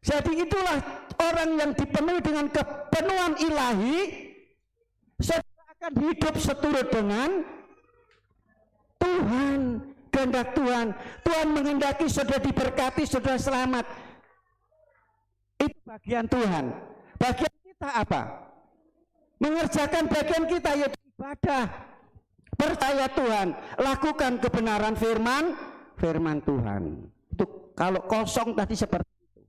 Speaker 2: Jadi itulah orang yang dipenuhi dengan kepenuhan ilahi, saudara akan hidup seturut dengan Tuhan, kehendak Tuhan. Tuhan menghendaki saudara diberkati, saudara selamat. Itu bagian Tuhan. Bagian kita apa? Mengerjakan bagian kita, yaitu ibadah. Percaya Tuhan, lakukan kebenaran firman Tuhan. Itu kalau kosong tadi seperti itu.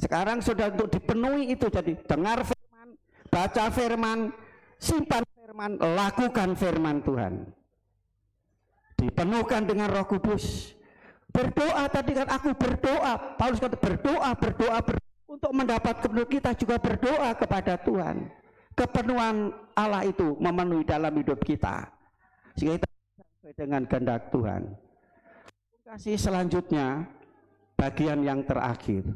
Speaker 2: Sekarang sudah untuk dipenuhi itu, jadi dengar firman, baca firman, simpan firman, lakukan firman Tuhan. Dipenuhkan dengan Roh Kudus. Berdoa tadi kan aku berdoa. Paulus kata berdoa. Untuk mendapat kepenuhan kita juga berdoa kepada Tuhan. Kepenuhan Allah itu memenuhi dalam hidup kita. Sehingga kita sesuai dengan kehendak Tuhan. Kasih selanjutnya, bagian yang terakhir,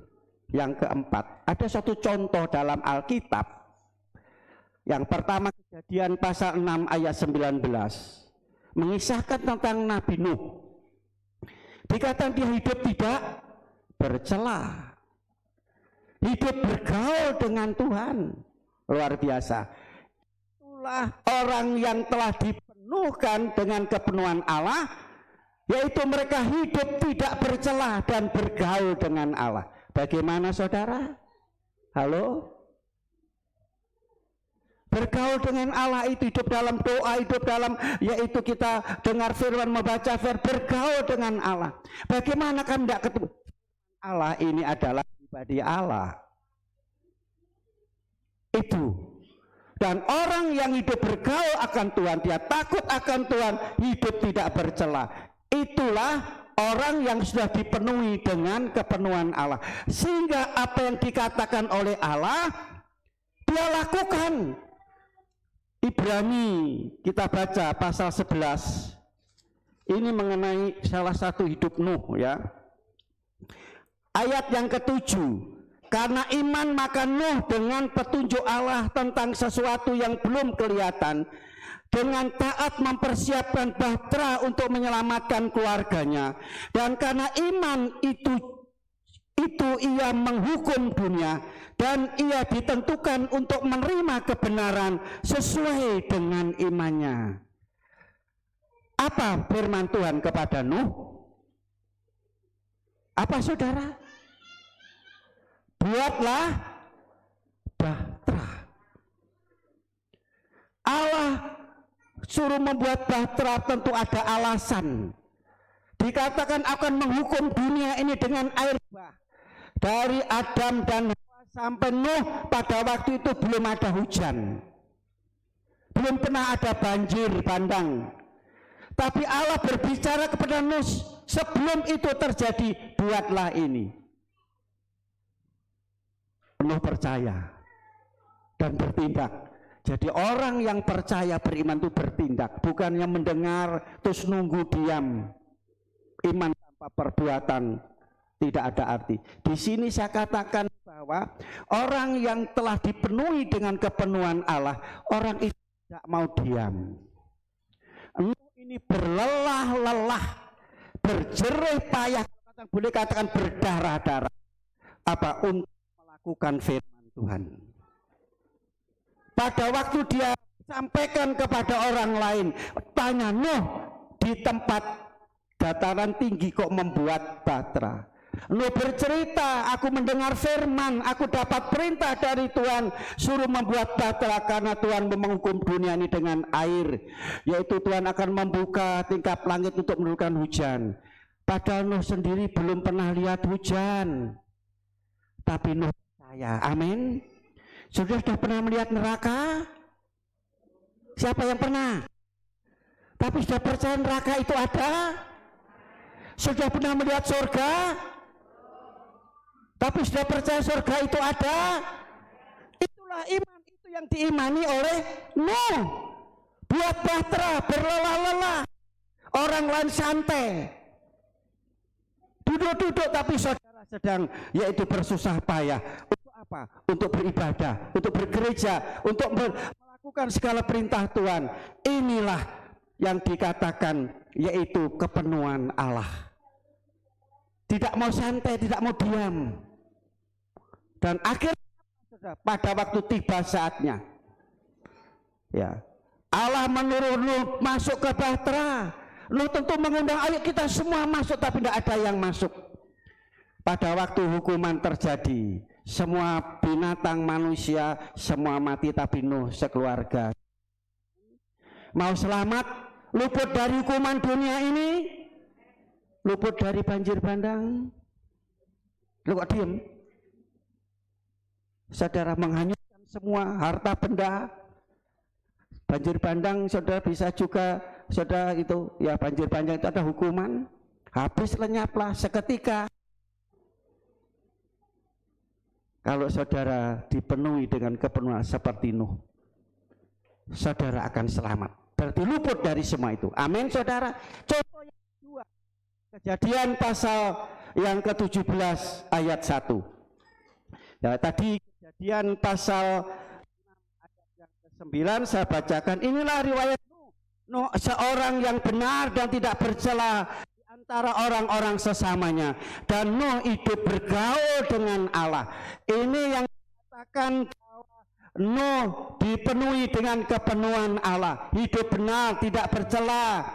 Speaker 2: yang keempat. Ada satu contoh dalam Alkitab. Yang pertama, Kejadian pasal 6 ayat 19. Mengisahkan tentang Nabi Nuh. Dikatakan dia hidup tidak bercela. Hidup bergaul dengan Tuhan. Luar biasa. Itulah orang yang telah dipenuhkan dengan kepenuhan Allah, yaitu mereka hidup tidak bercela dan bergaul dengan Allah. Bagaimana saudara? Halo? Bergaul dengan Allah itu hidup dalam doa, hidup dalam, yaitu kita dengar firman, membaca firman, bergaul dengan Allah. Bagaimana kan tidak ketemu? Allah ini adalah pribadi Allah. Itu. Dan orang yang hidup bergaul akan Tuhan, dia takut akan Tuhan, hidup tidak bercela. Itulah orang yang sudah dipenuhi dengan kepenuhan Allah. Sehingga apa yang dikatakan oleh Allah, dia lakukan. Ibrani kita baca pasal 11. Ini mengenai salah satu hidup Nuh ya. Ayat yang ketujuh, karena iman maka Nuh dengan petunjuk Allah tentang sesuatu yang belum kelihatan, dengan taat mempersiapkan bahtera untuk menyelamatkan keluarganya, dan karena iman itu ia menghukum dunia, dan ia ditentukan untuk menerima kebenaran sesuai dengan imannya. Apa firman Tuhan kepada Nuh? Apa saudara? Buatlah bahtera. Allah suruh membuat bahtera, tentu ada alasan. Dikatakan akan menghukum dunia ini dengan air bah. Dari Adam dan Hawa sampai Nuh, pada waktu itu belum ada hujan, belum pernah ada banjir bandang. Tapi Allah berbicara kepada Nuh sebelum itu terjadi, buatlah ini. Nuh percaya dan bertindak. Jadi orang yang percaya beriman itu bertindak, bukannya mendengar terus nunggu diam. Iman tanpa perbuatan tidak ada arti. Di sini saya katakan bahwa orang yang telah dipenuhi dengan kepenuhan Allah, orang itu tidak mau diam. Ini berlelah-lelah, berjerih payah, boleh katakan berdarah-darah, apa untuk melakukan firman Tuhan. Pada waktu dia sampaikan kepada orang lain, tanya, Nuh, di tempat dataran tinggi kok membuat bahtera? Nuh bercerita, aku mendengar firman, aku dapat perintah dari Tuhan, suruh membuat bahtera karena Tuhan menghukum dunia ini dengan air, yaitu Tuhan akan membuka tingkap langit untuk menurunkan hujan. Padahal Nuh sendiri belum pernah lihat hujan, tapi Nuh percaya. Amin. Sudah pernah melihat neraka? Siapa yang pernah? Tapi sudah percaya neraka itu ada? Sudah pernah melihat surga? Tapi sudah percaya surga itu ada? Itulah iman, itu yang diimani oleh Nuh. Buat bahtera, berlelah-lelah. Orang lain santai, duduk-duduk, tapi saudara sedang yaitu bersusah payah. Apa? Untuk beribadah, untuk bergereja, untuk melakukan segala perintah Tuhan. Inilah yang dikatakan yaitu kepenuhan Allah. Tidak mau santai, tidak mau diam. Dan akhirnya pada waktu tiba saatnya, ya, Allah menurut Nuh masuk ke bahtera. Nuh tentu mengundang, ayo kita semua masuk, tapi tidak ada yang masuk. Pada waktu hukuman terjadi, semua binatang manusia semua mati, tapi Nuh sekeluarga mau selamat, luput dari hukuman dunia ini, luput dari banjir bandang. Lu kok diem? Saudara, menghanyutkan semua harta benda. Banjir bandang saudara bisa juga, saudara, itu ya, banjir bandang itu ada hukuman, habis lenyaplah seketika. Kalau saudara dipenuhi dengan kepenuhan seperti Nuh, saudara akan selamat, berarti luput dari semua itu. Amin, saudara. Contoh yang kedua, Kejadian pasal yang ke-17 ayat 1. Ya, tadi Kejadian pasal ayat yang ke-9 saya bacakan. Inilah riwayat Nuh, seorang yang benar dan tidak bercela antara orang-orang sesamanya, dan Nuh hidup bergaul dengan Allah. Ini yang dikatakan bahwa Nuh dipenuhi dengan kepenuhan Allah, hidup benar, tidak bercela,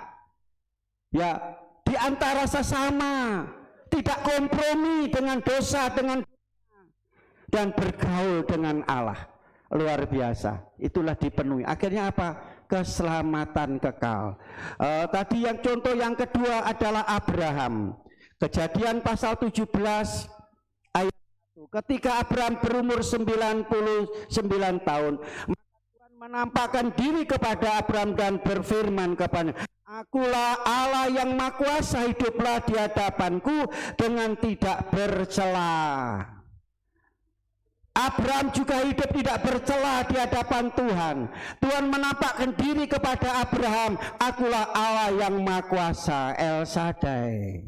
Speaker 2: ya, di antara sesama, tidak kompromi dengan dosa, dengan dan bergaul dengan Allah. Luar biasa, itulah dipenuhi. Akhirnya apa? Keselamatan kekal. Tadi yang contoh yang kedua adalah Abraham. Kejadian pasal 17 ayat 1. Ketika Abraham berumur 99 tahun, maka Tuhan menampakkan diri kepada Abraham dan berfirman kepadanya, Akulah Allah yang Maha Kuasa, hiduplah di hadapanku dengan tidak bercela. Abraham juga hidup tidak bercela di hadapan Tuhan. Tuhan menampakkan diri kepada Abraham, Akulah Allah yang Maha Kuasa, El Shaddai.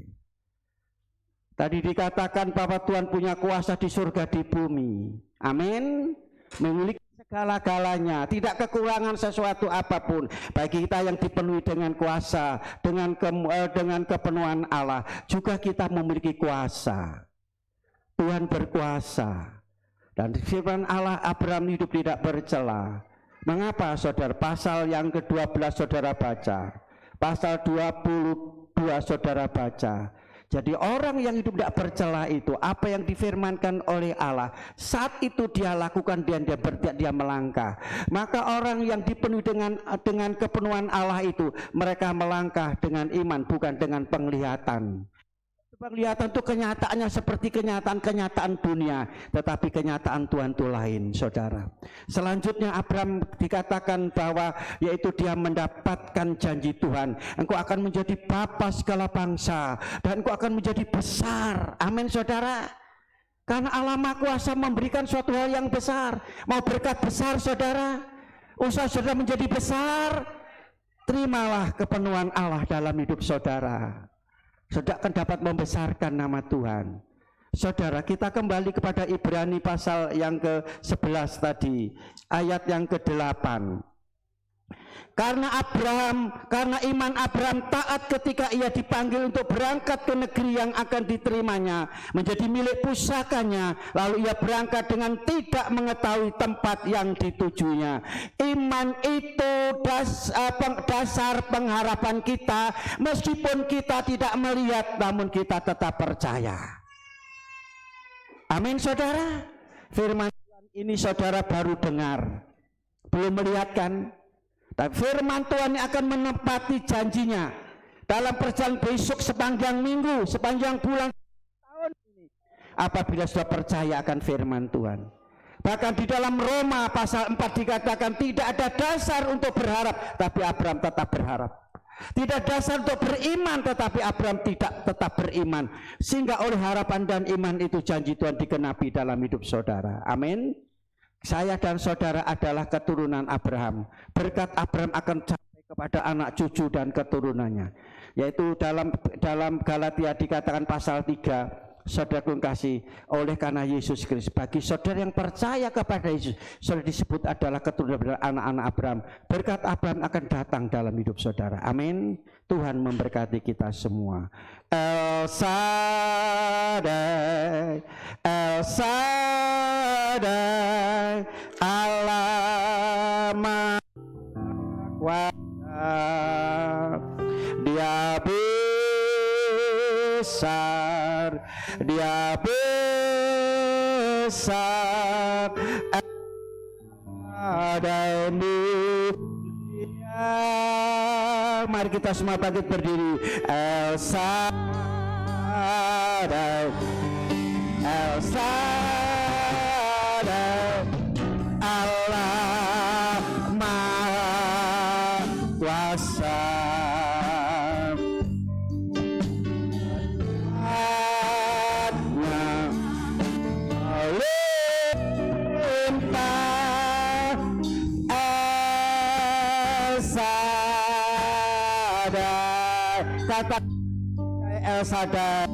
Speaker 2: Tadi dikatakan bahwa Tuhan punya kuasa di surga di bumi. Amin. Memiliki segala-galanya, tidak kekurangan sesuatu apapun. Bagi kita yang dipenuhi dengan kuasa, dengan kepenuhan Allah, juga kita memiliki kuasa. Tuhan berkuasa. Dan firman Allah, Abraham hidup tidak bercela. Mengapa saudara? Pasal yang ke-12 saudara baca, pasal 22 saudara baca. Jadi orang yang hidup tidak bercela itu, apa yang difirmankan oleh Allah, saat itu dia lakukan, dia melangkah. Maka orang yang dipenuhi dengan kepenuhan Allah itu, mereka melangkah dengan iman, bukan dengan penglihatan. Penglihatan itu kenyataannya seperti kenyataan dunia, tetapi kenyataan Tuhan itu lain, saudara. Selanjutnya Abraham dikatakan bahwa yaitu dia mendapatkan janji Tuhan, engkau akan menjadi bapa segala bangsa dan engkau akan menjadi besar. Amin, saudara. Karena Allah Maha Kuasa memberikan suatu hal yang besar. Mau berkat besar, saudara, usaha saudara menjadi besar, terimalah kepenuhan Allah dalam hidup saudara. Saudara akan dapat membesarkan nama Tuhan. Saudara, kita kembali kepada Ibrani pasal yang ke-11 tadi, ayat yang ke-8. Karena iman Abraham taat ketika ia dipanggil untuk berangkat ke negeri yang akan diterimanya, menjadi milik pusakanya, lalu ia berangkat dengan tidak mengetahui tempat yang ditujunya. Iman itu dasar pengharapan kita, meskipun kita tidak melihat, namun kita tetap percaya. Amin, saudara. Firman Tuhan ini saudara baru dengar, belum melihat kan? Tapi firman Tuhan yang akan menepati janjinya dalam perjalanan besok, sepanjang minggu, sepanjang bulan, tahun ini, apabila sudah percaya akan firman Tuhan. Bahkan di dalam Roma pasal 4 dikatakan tidak ada dasar untuk berharap, tapi Abraham tetap berharap. Tidak dasar untuk beriman, tetapi Abraham tidak tetap beriman, sehingga oleh harapan dan iman itu janji Tuhan digenapi dalam hidup saudara. Amin. Saya dan saudara adalah keturunan Abraham. Berkat Abraham akan sampai kepada anak cucu dan keturunannya. Yaitu dalam Galatia dikatakan pasal 3, saudara kasih, oleh karena Yesus Kristus. Bagi saudara yang percaya kepada Yesus, saudara disebut adalah keturunan anak-anak Abraham. Berkat Abraham akan datang dalam hidup saudara. Amin. Tuhan memberkati kita semua. El Shaddai, El Shaddai, Allah Maha Kuasa, Dia besar, Dia besar, ada mari kita semua bangkit berdiri. El Shaddai, El Shaddai, Allah Maha Kuasa, kata El Shaddai,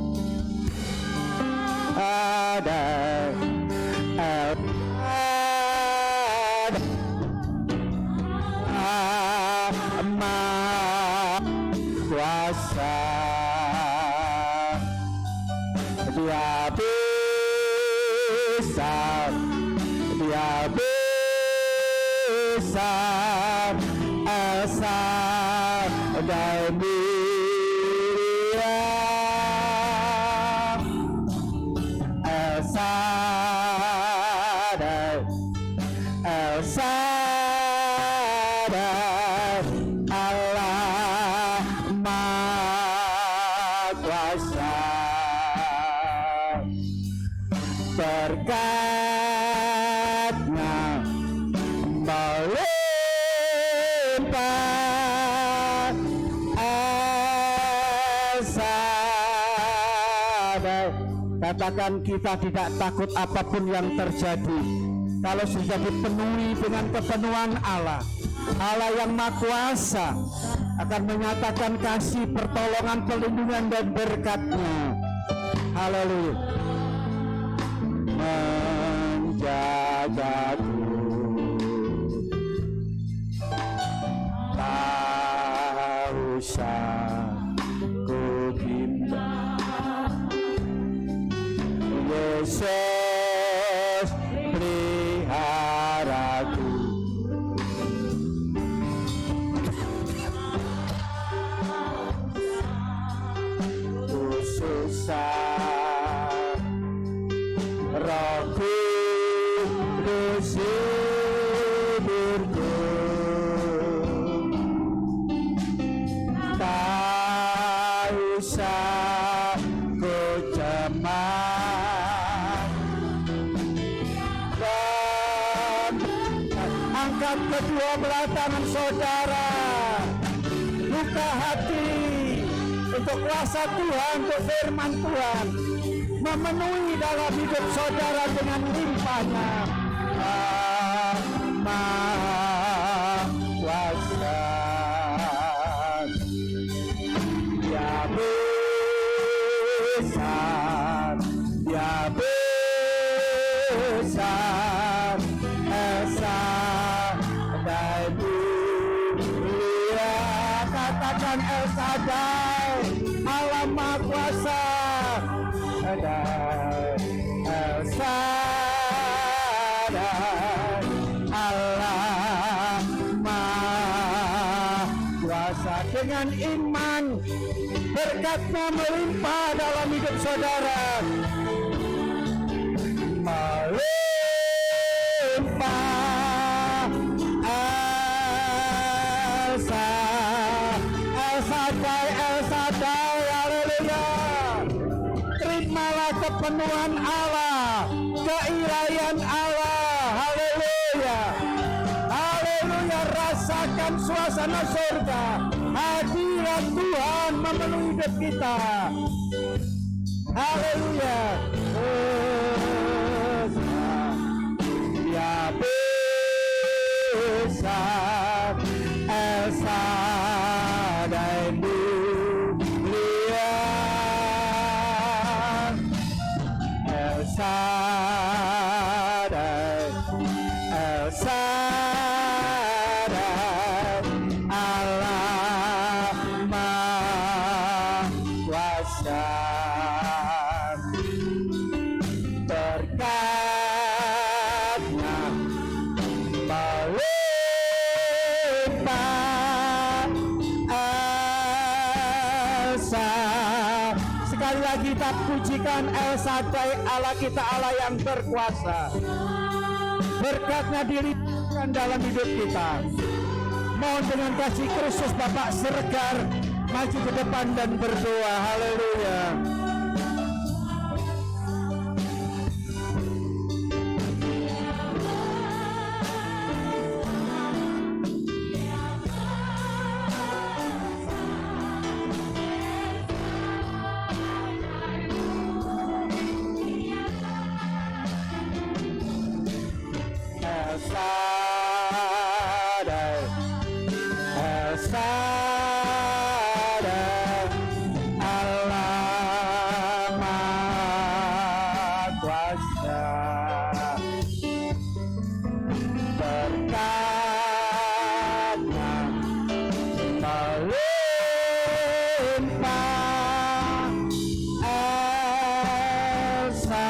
Speaker 2: ada El Shaddai, Maha Kuasa, Dia besar, Dia besar, El Shaddai berkatnya melimpah. El Shaddai, katakan kita tidak takut apapun yang terjadi kalau sudah dipenuhi dengan kepenuhan Allah. Allah yang Maha Kuasa akan menyatakan kasih, pertolongan, perlindungan dan berkat-Nya. Haleluya. Menjagaku, tak usah ku bimbang. Yesus peliharaku, ku susah, Roh Kudus hidupku, tak usah ku cemas. Dan angkat kedua belah tangan saudara, buka hati untuk kuasa Tuhan, untuk firman Tuhan memenuhi dalam hidup saudara dengan limpahnya. Maha kuasa, Dia besar, Dia besar, esa dan mulia. Katakan El Shaddai, Allah Maha Kuasa. El Shaddai, Allah Maha Kuasa. Dengan iman, berkat-Nya melimpah dalam hidup saudara. Melimpah. El Shaddai, El Shaddai, haleluya. Terimalah kepenuhan Allah, keilahian Allah, haleluya. Haleluya, rasakan suasana surga, hadirat Tuhan memenuhi hidup kita. Haleluya. Dia besar, El Shaddai mulia. El Shaddai, El Shaddai, Allah Maha Kuasa. Berkat-Nya melimpah. El Shaddai. Sekali lagi kita pujikan El Shaddai, Allah kita, Allah yang berkuasa. Berkat-Nya dilimpahkan dalam hidup kita. Mohon dengan kasih Kristus Bapak Siregar maju ke depan dan berdoa. Haleluya. El Shaddai, El Shaddai, Allah Maha Kuasa. Berkat-Nya melimpah. El Shaddai.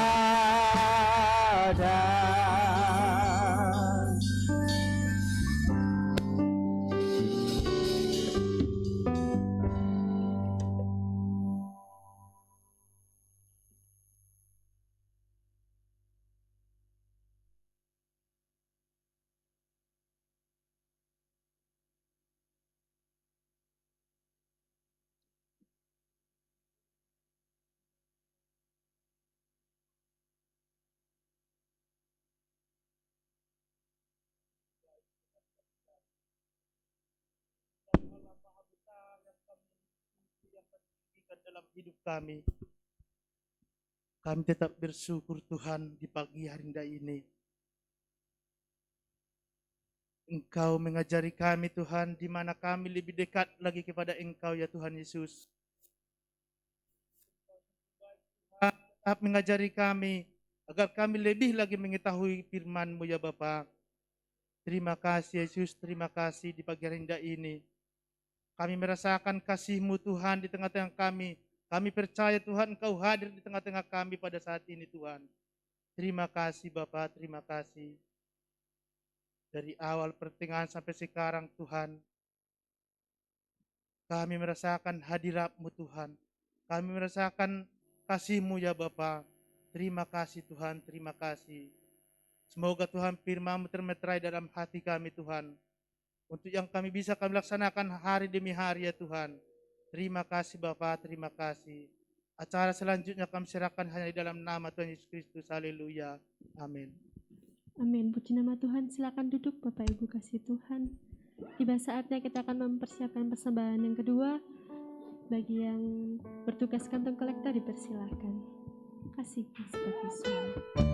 Speaker 3: Dalam hidup kami tetap bersyukur Tuhan di pagi hari ini. Engkau mengajari kami Tuhan, di mana kami lebih dekat lagi kepada Engkau ya Tuhan Yesus. mengajari kami, agar kami lebih lagi mengetahui firman-Mu ya Bapa. Terima kasih Yesus, terima kasih di pagi hari indah ini. Kami merasakan kasih-Mu Tuhan di tengah-tengah kami. Kami percaya Tuhan Engkau hadir di tengah-tengah kami pada saat ini Tuhan. Terima kasih Bapa, terima kasih. Dari awal pertengahan sampai sekarang Tuhan, kami merasakan hadirat-Mu Tuhan. Kami merasakan kasih-Mu ya Bapa. Terima kasih Tuhan, terima kasih. Semoga Tuhan firman-Mu termeterai dalam hati kami Tuhan. Untuk yang kami bisa kami laksanakan hari demi hari ya Tuhan. Terima kasih Bapa, terima kasih. Acara selanjutnya kami serahkan hanya di dalam nama Tuhan Yesus Kristus. Haleluya. Amin.
Speaker 1: Amin. Puji nama Tuhan. Silakan duduk Bapak Ibu kasih Tuhan. Tiba saatnya kita akan mempersiapkan persembahan yang kedua. Bagi yang bertugas kantong kolektor dipersilahkan. Kasih sebagai semua.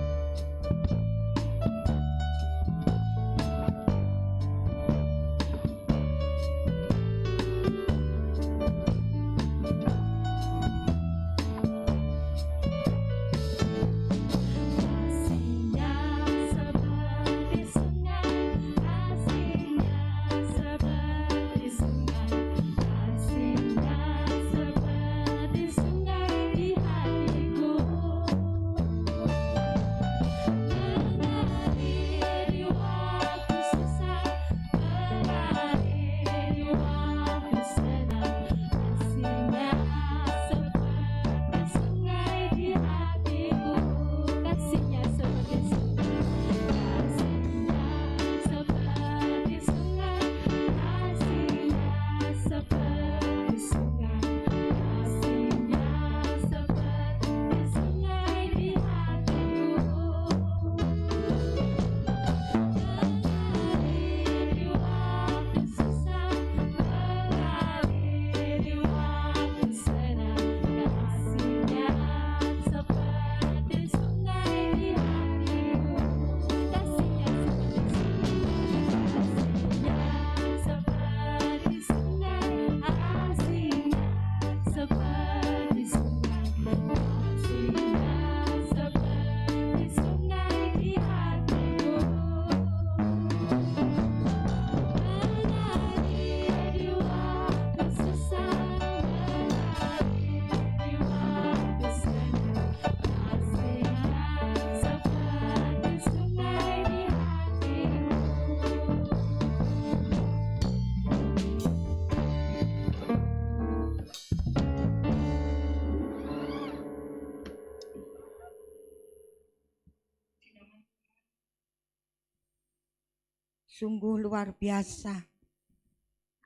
Speaker 4: Sungguh luar biasa.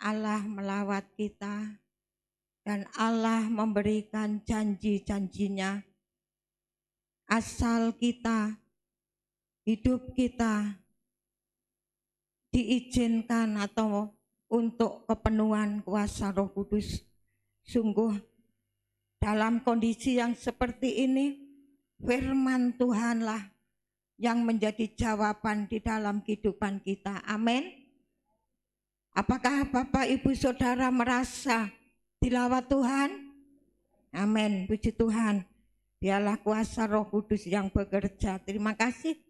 Speaker 4: Allah melawat kita dan Allah memberikan janji-janjinya. Asal kita, hidup kita diizinkan atau untuk kepenuhan kuasa Roh Kudus. Sungguh dalam kondisi yang seperti ini, firman Tuhanlah yang menjadi jawaban di dalam kehidupan kita. Amin. Apakah Bapak Ibu Saudara merasa dilawat Tuhan? Amin. Puji Tuhan. Biarlah kuasa Roh Kudus yang bekerja. Terima kasih.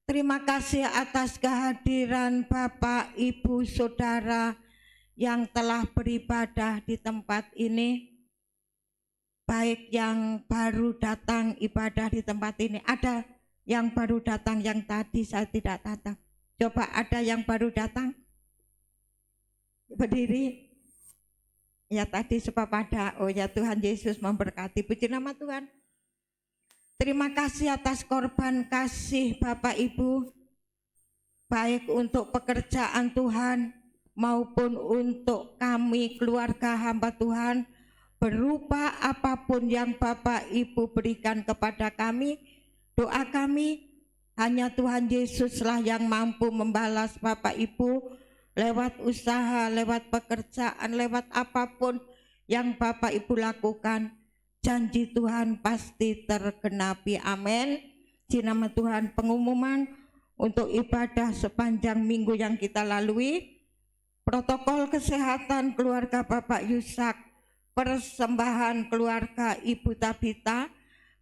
Speaker 4: Terima kasih atas kehadiran Bapak Ibu Saudara yang telah beribadah di tempat ini. Baik yang baru datang ibadah di tempat ini. Ada yang baru datang, yang tadi saya tidak datang. Coba ada yang baru datang? Berdiri. Ya tadi sebab ada. Oh ya, Tuhan Yesus memberkati. Puji nama Tuhan. Terima kasih atas korban kasih Bapak Ibu. Baik untuk pekerjaan Tuhan maupun untuk kami keluarga hamba Tuhan. Berupa apapun yang Bapak Ibu berikan kepada kami. Doa kami, hanya Tuhan Yesuslah yang mampu membalas Bapak Ibu lewat usaha, lewat pekerjaan, lewat apapun yang Bapak Ibu lakukan. Janji Tuhan pasti tergenapi. Amin. Di nama Tuhan, pengumuman untuk ibadah sepanjang minggu yang kita lalui. Protokol kesehatan keluarga Bapak Yusak, persembahan keluarga Ibu Tabita.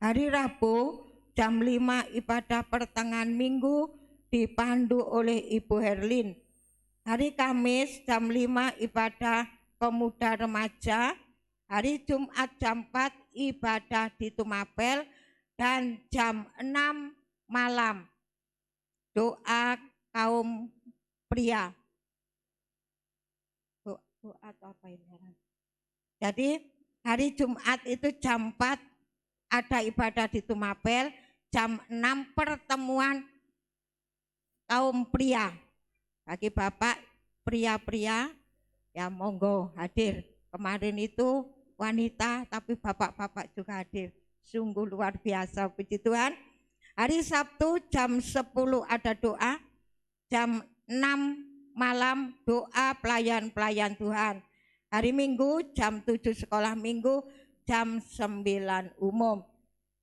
Speaker 4: Hari Rabu jam 5 ibadah pertengahan minggu dipandu oleh Ibu Herlin. Hari Kamis jam 5 ibadah pemuda remaja. Hari Jumat jam 4 ibadah di Tumapel. Dan jam 6 malam doa kaum pria. Doa atau apa ini? Jadi hari Jumat itu jam 4 ada ibadah di Tumapel, jam 6 pertemuan kaum pria. Bagi Bapak pria-pria ya monggo hadir. Kemarin itu wanita tapi bapak-bapak juga hadir. Sungguh luar biasa, puji Tuhan. Hari Sabtu jam 10 ada doa, jam 6 malam doa pelayan-pelayan Tuhan. Hari Minggu jam 7 sekolah minggu, jam 9 umum.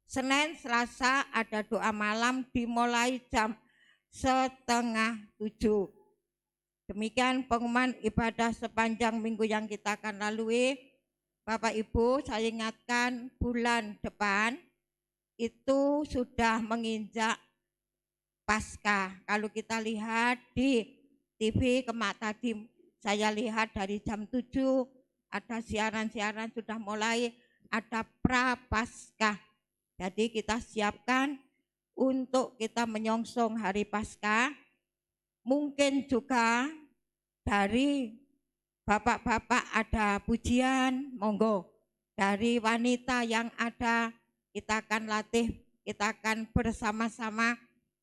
Speaker 4: Senin, Selasa ada doa malam dimulai jam 6:30. Demikian pengumuman ibadah sepanjang minggu yang kita akan lalui. Bapak Ibu, saya ingatkan bulan depan itu sudah menginjak Paskah. Kalau kita lihat di TV tadi saya lihat dari jam 7 ada siaran-siaran sudah mulai ada Prapaskah. Jadi kita siapkan untuk kita menyongsong hari Paskah. Mungkin juga dari bapak-bapak ada pujian, monggo. Dari wanita yang ada, kita akan latih, kita akan bersama-sama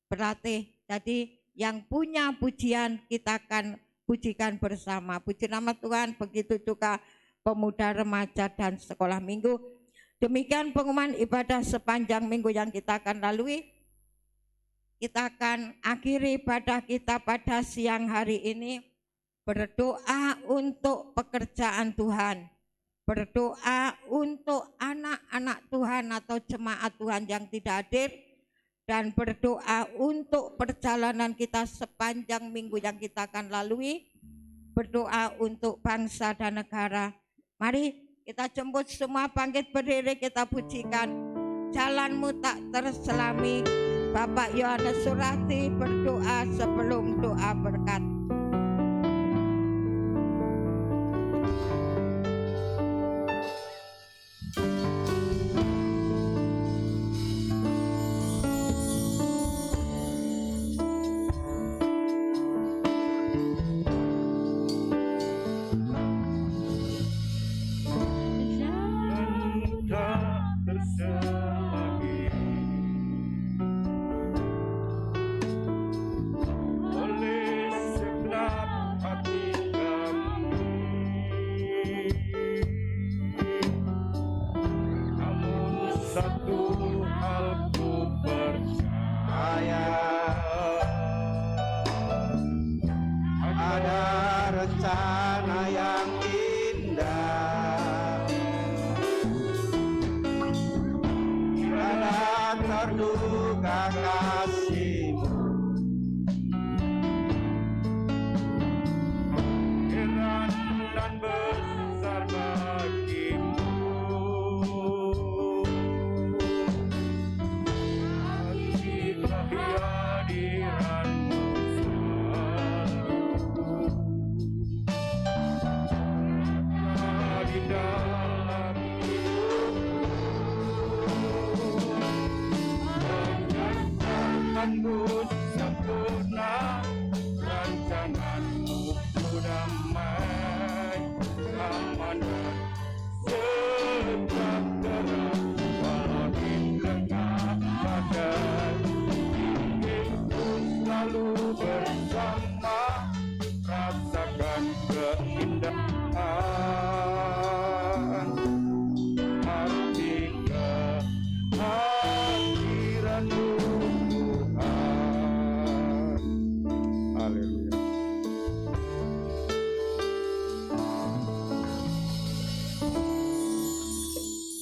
Speaker 4: berlatih. Jadi yang punya pujian kita akan pujikan bersama. Puji nama Tuhan, begitu juga pemuda remaja dan sekolah minggu. Demikian pengumuman ibadah sepanjang minggu yang kita akan lalui. Kita akan akhiri ibadah kita pada siang hari ini. Berdoa untuk pekerjaan Tuhan, berdoa untuk anak-anak Tuhan atau jemaat Tuhan yang tidak hadir, dan berdoa untuk perjalanan kita sepanjang minggu yang kita akan lalui, berdoa untuk bangsa dan negara. Mari kita jemput semua bangkit berdiri, kita pujikan. Jalanmu tak terselami. Bapak Yohanes Surati berdoa sebelum doa berkat.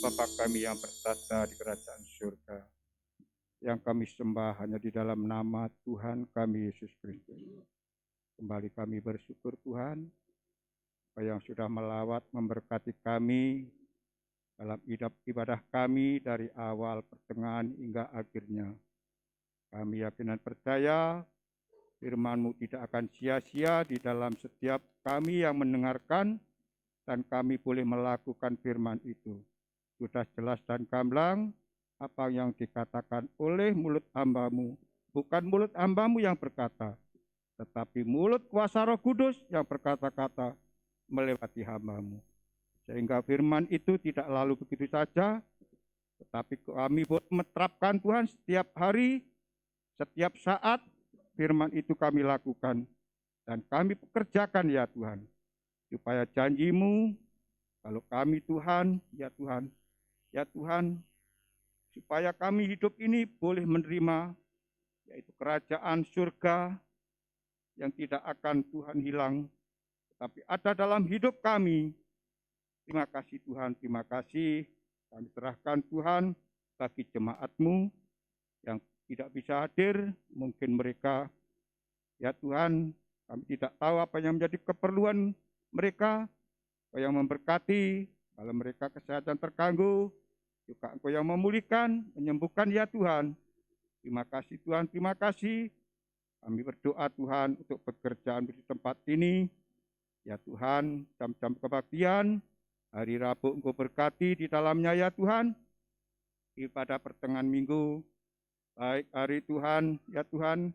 Speaker 5: Bapa kami yang bertata di kerajaan surga, yang kami sembah hanya di dalam nama Tuhan kami Yesus Kristus. Kembali kami bersyukur Tuhan, yang sudah melawat memberkati kami dalam ibadah kami dari awal, pertengahan, hingga akhirnya. Kami yakin dan percaya firman-Mu tidak akan sia-sia di dalam setiap kami yang mendengarkan, dan kami boleh melakukan firman itu. Sudah jelas dan gamblang apa yang dikatakan oleh mulut hamba-Mu. Bukan mulut hamba-Mu yang berkata, tetapi mulut kuasa Roh Kudus yang berkata-kata melewati hamba-Mu. Sehingga firman itu tidak lalu begitu saja, tetapi kami boleh menerapkan Tuhan setiap hari, setiap saat firman itu kami lakukan. Dan kami pekerjakan ya Tuhan. Supaya janji-Mu, kalau kami Tuhan, ya Tuhan, supaya kami hidup ini boleh menerima, yaitu kerajaan surga yang tidak akan Tuhan hilang, tapi ada dalam hidup kami. Terima kasih Tuhan, terima kasih. Kami serahkan Tuhan bagi jemaat-Mu yang tidak bisa hadir, mungkin mereka, ya Tuhan, kami tidak tahu apa yang menjadi keperluan mereka, Engkau yang memberkati, kalau mereka kesehatan terganggu, juga Engkau yang memulihkan, menyembuhkan ya Tuhan. Terima kasih Tuhan, terima kasih. Kami berdoa Tuhan untuk pekerjaan di tempat ini. Ya Tuhan, jam-jam kebaktian, hari Rabu Engkau berkati di dalamnya ya Tuhan. Pada pertengahan minggu, baik hari Tuhan, ya Tuhan,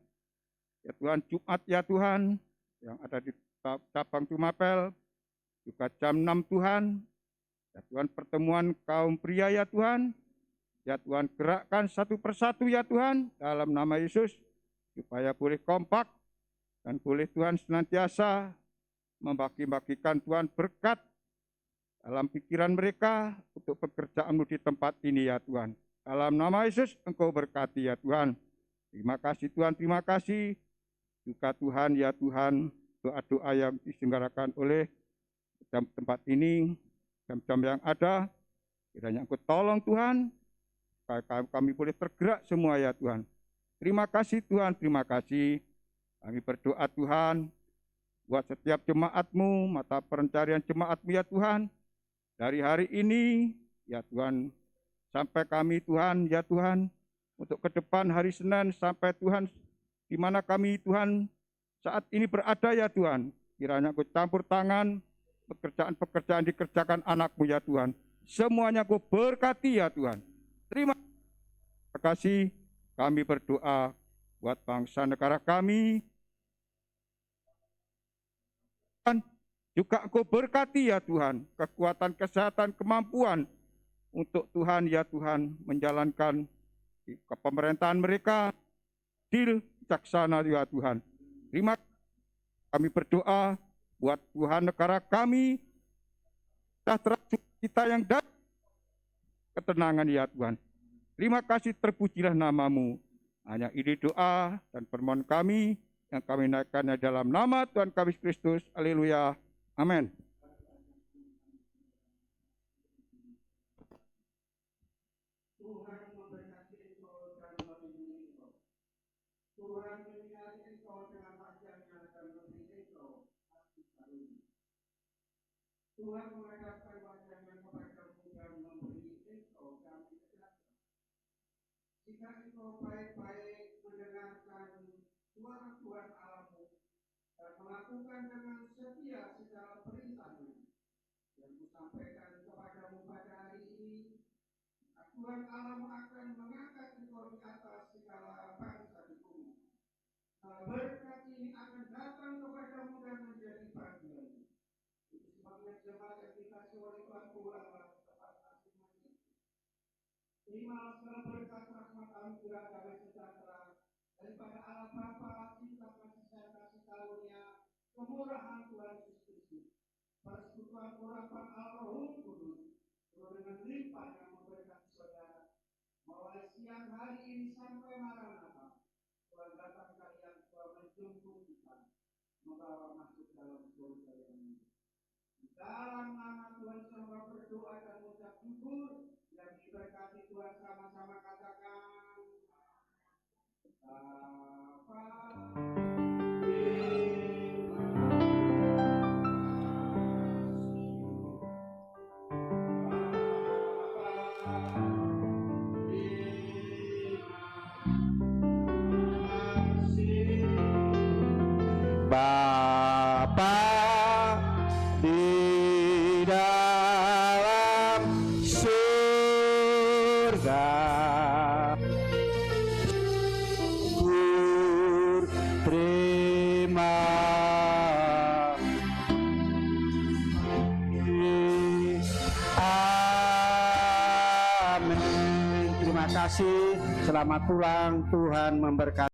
Speaker 5: Jumat ya Tuhan, yang ada di cabang Tumapel, juga jam 6 Tuhan, ya Tuhan pertemuan kaum pria ya Tuhan, gerakkan satu persatu ya Tuhan, dalam nama Yesus, supaya boleh kompak, dan boleh Tuhan senantiasa membagi-bagikan Tuhan berkat dalam pikiran mereka untuk pekerjaan-Mu di tempat ini ya Tuhan. Dalam nama Yesus Engkau berkati ya Tuhan. Terima kasih Tuhan, terima kasih. Juga Tuhan ya Tuhan, doa-doa yang diselenggarakan oleh tempat ini, jam-jam yang ada, kiranya Engkau tolong Tuhan, supaya kami boleh tergerak semua ya Tuhan. Terima kasih Tuhan, terima kasih. Kami berdoa Tuhan, buat setiap jemaat-Mu, mata pencarian jemaat-Mu ya Tuhan, dari hari ini, ya Tuhan, sampai kami Tuhan, ya Tuhan, untuk ke depan hari Senin, sampai Tuhan, di mana kami Tuhan, saat ini berada ya Tuhan, kiranya Engkau campur tangan, pekerjaan-pekerjaan dikerjakan anak-Mu ya Tuhan, semuanya Engkau berkati ya Tuhan. Terima kasih. Kami berdoa buat bangsa negara kami. Juga Engkau berkati ya Tuhan, kekuatan, kesehatan, kemampuan untuk Tuhan ya Tuhan menjalankan pemerintahan mereka adil, bijaksana ya Tuhan. Terima kasih. Kami berdoa buat Tuhan negara kami, sejahtera kita yang dapat ketenangan ya Tuhan. Terima kasih, terpujilah nama-Mu. Hanya ini doa dan permohonan kami yang kami naikkan dalam nama Tuhan kami Kristus. Haleluya. Amin.
Speaker 2: Tuhan menghadapkan wajahnya kepadamu dan memberi engkau damai sejahtera. Jika engkau baik-baik mendengarkan suara Tuhan Allahmu dan melakukan dengan setia segala perintahnya yang kusampaikan kepadamu pada hari ini, Tuhan Allahmu akan mengangkat engkau di atas segala bangsa di bumi. Berkat ini akan datang kepadamu dan menjadi bagianmu. Sebabnya jemaat yang dikasih oleh Tuhan pulanglah ke tempat masing-masing. Terimalah segala berkat, rahmat, anugerah, damai sejahtera daripada Allah Bapa, cinta kasih sayang kasih karunia, kemurahan Tuhan Yesus Kristus, persekutuan urapan Allah Roh Kudus, dengan limpah yang memberkati saudara, mulai siang hari ini sampai Maranatha. Tuhan datang kalian, Tuhan menjemput kita, membawa masuk dalam surga yang ini. Dalam nama Tuhan sama berdoa dan mengucap syukur, yang diberkati Tuhan sama-sama katakan Bapa. Terima kasih. Amin. Terima kasih. Selamat pulang. Tuhan memberkati.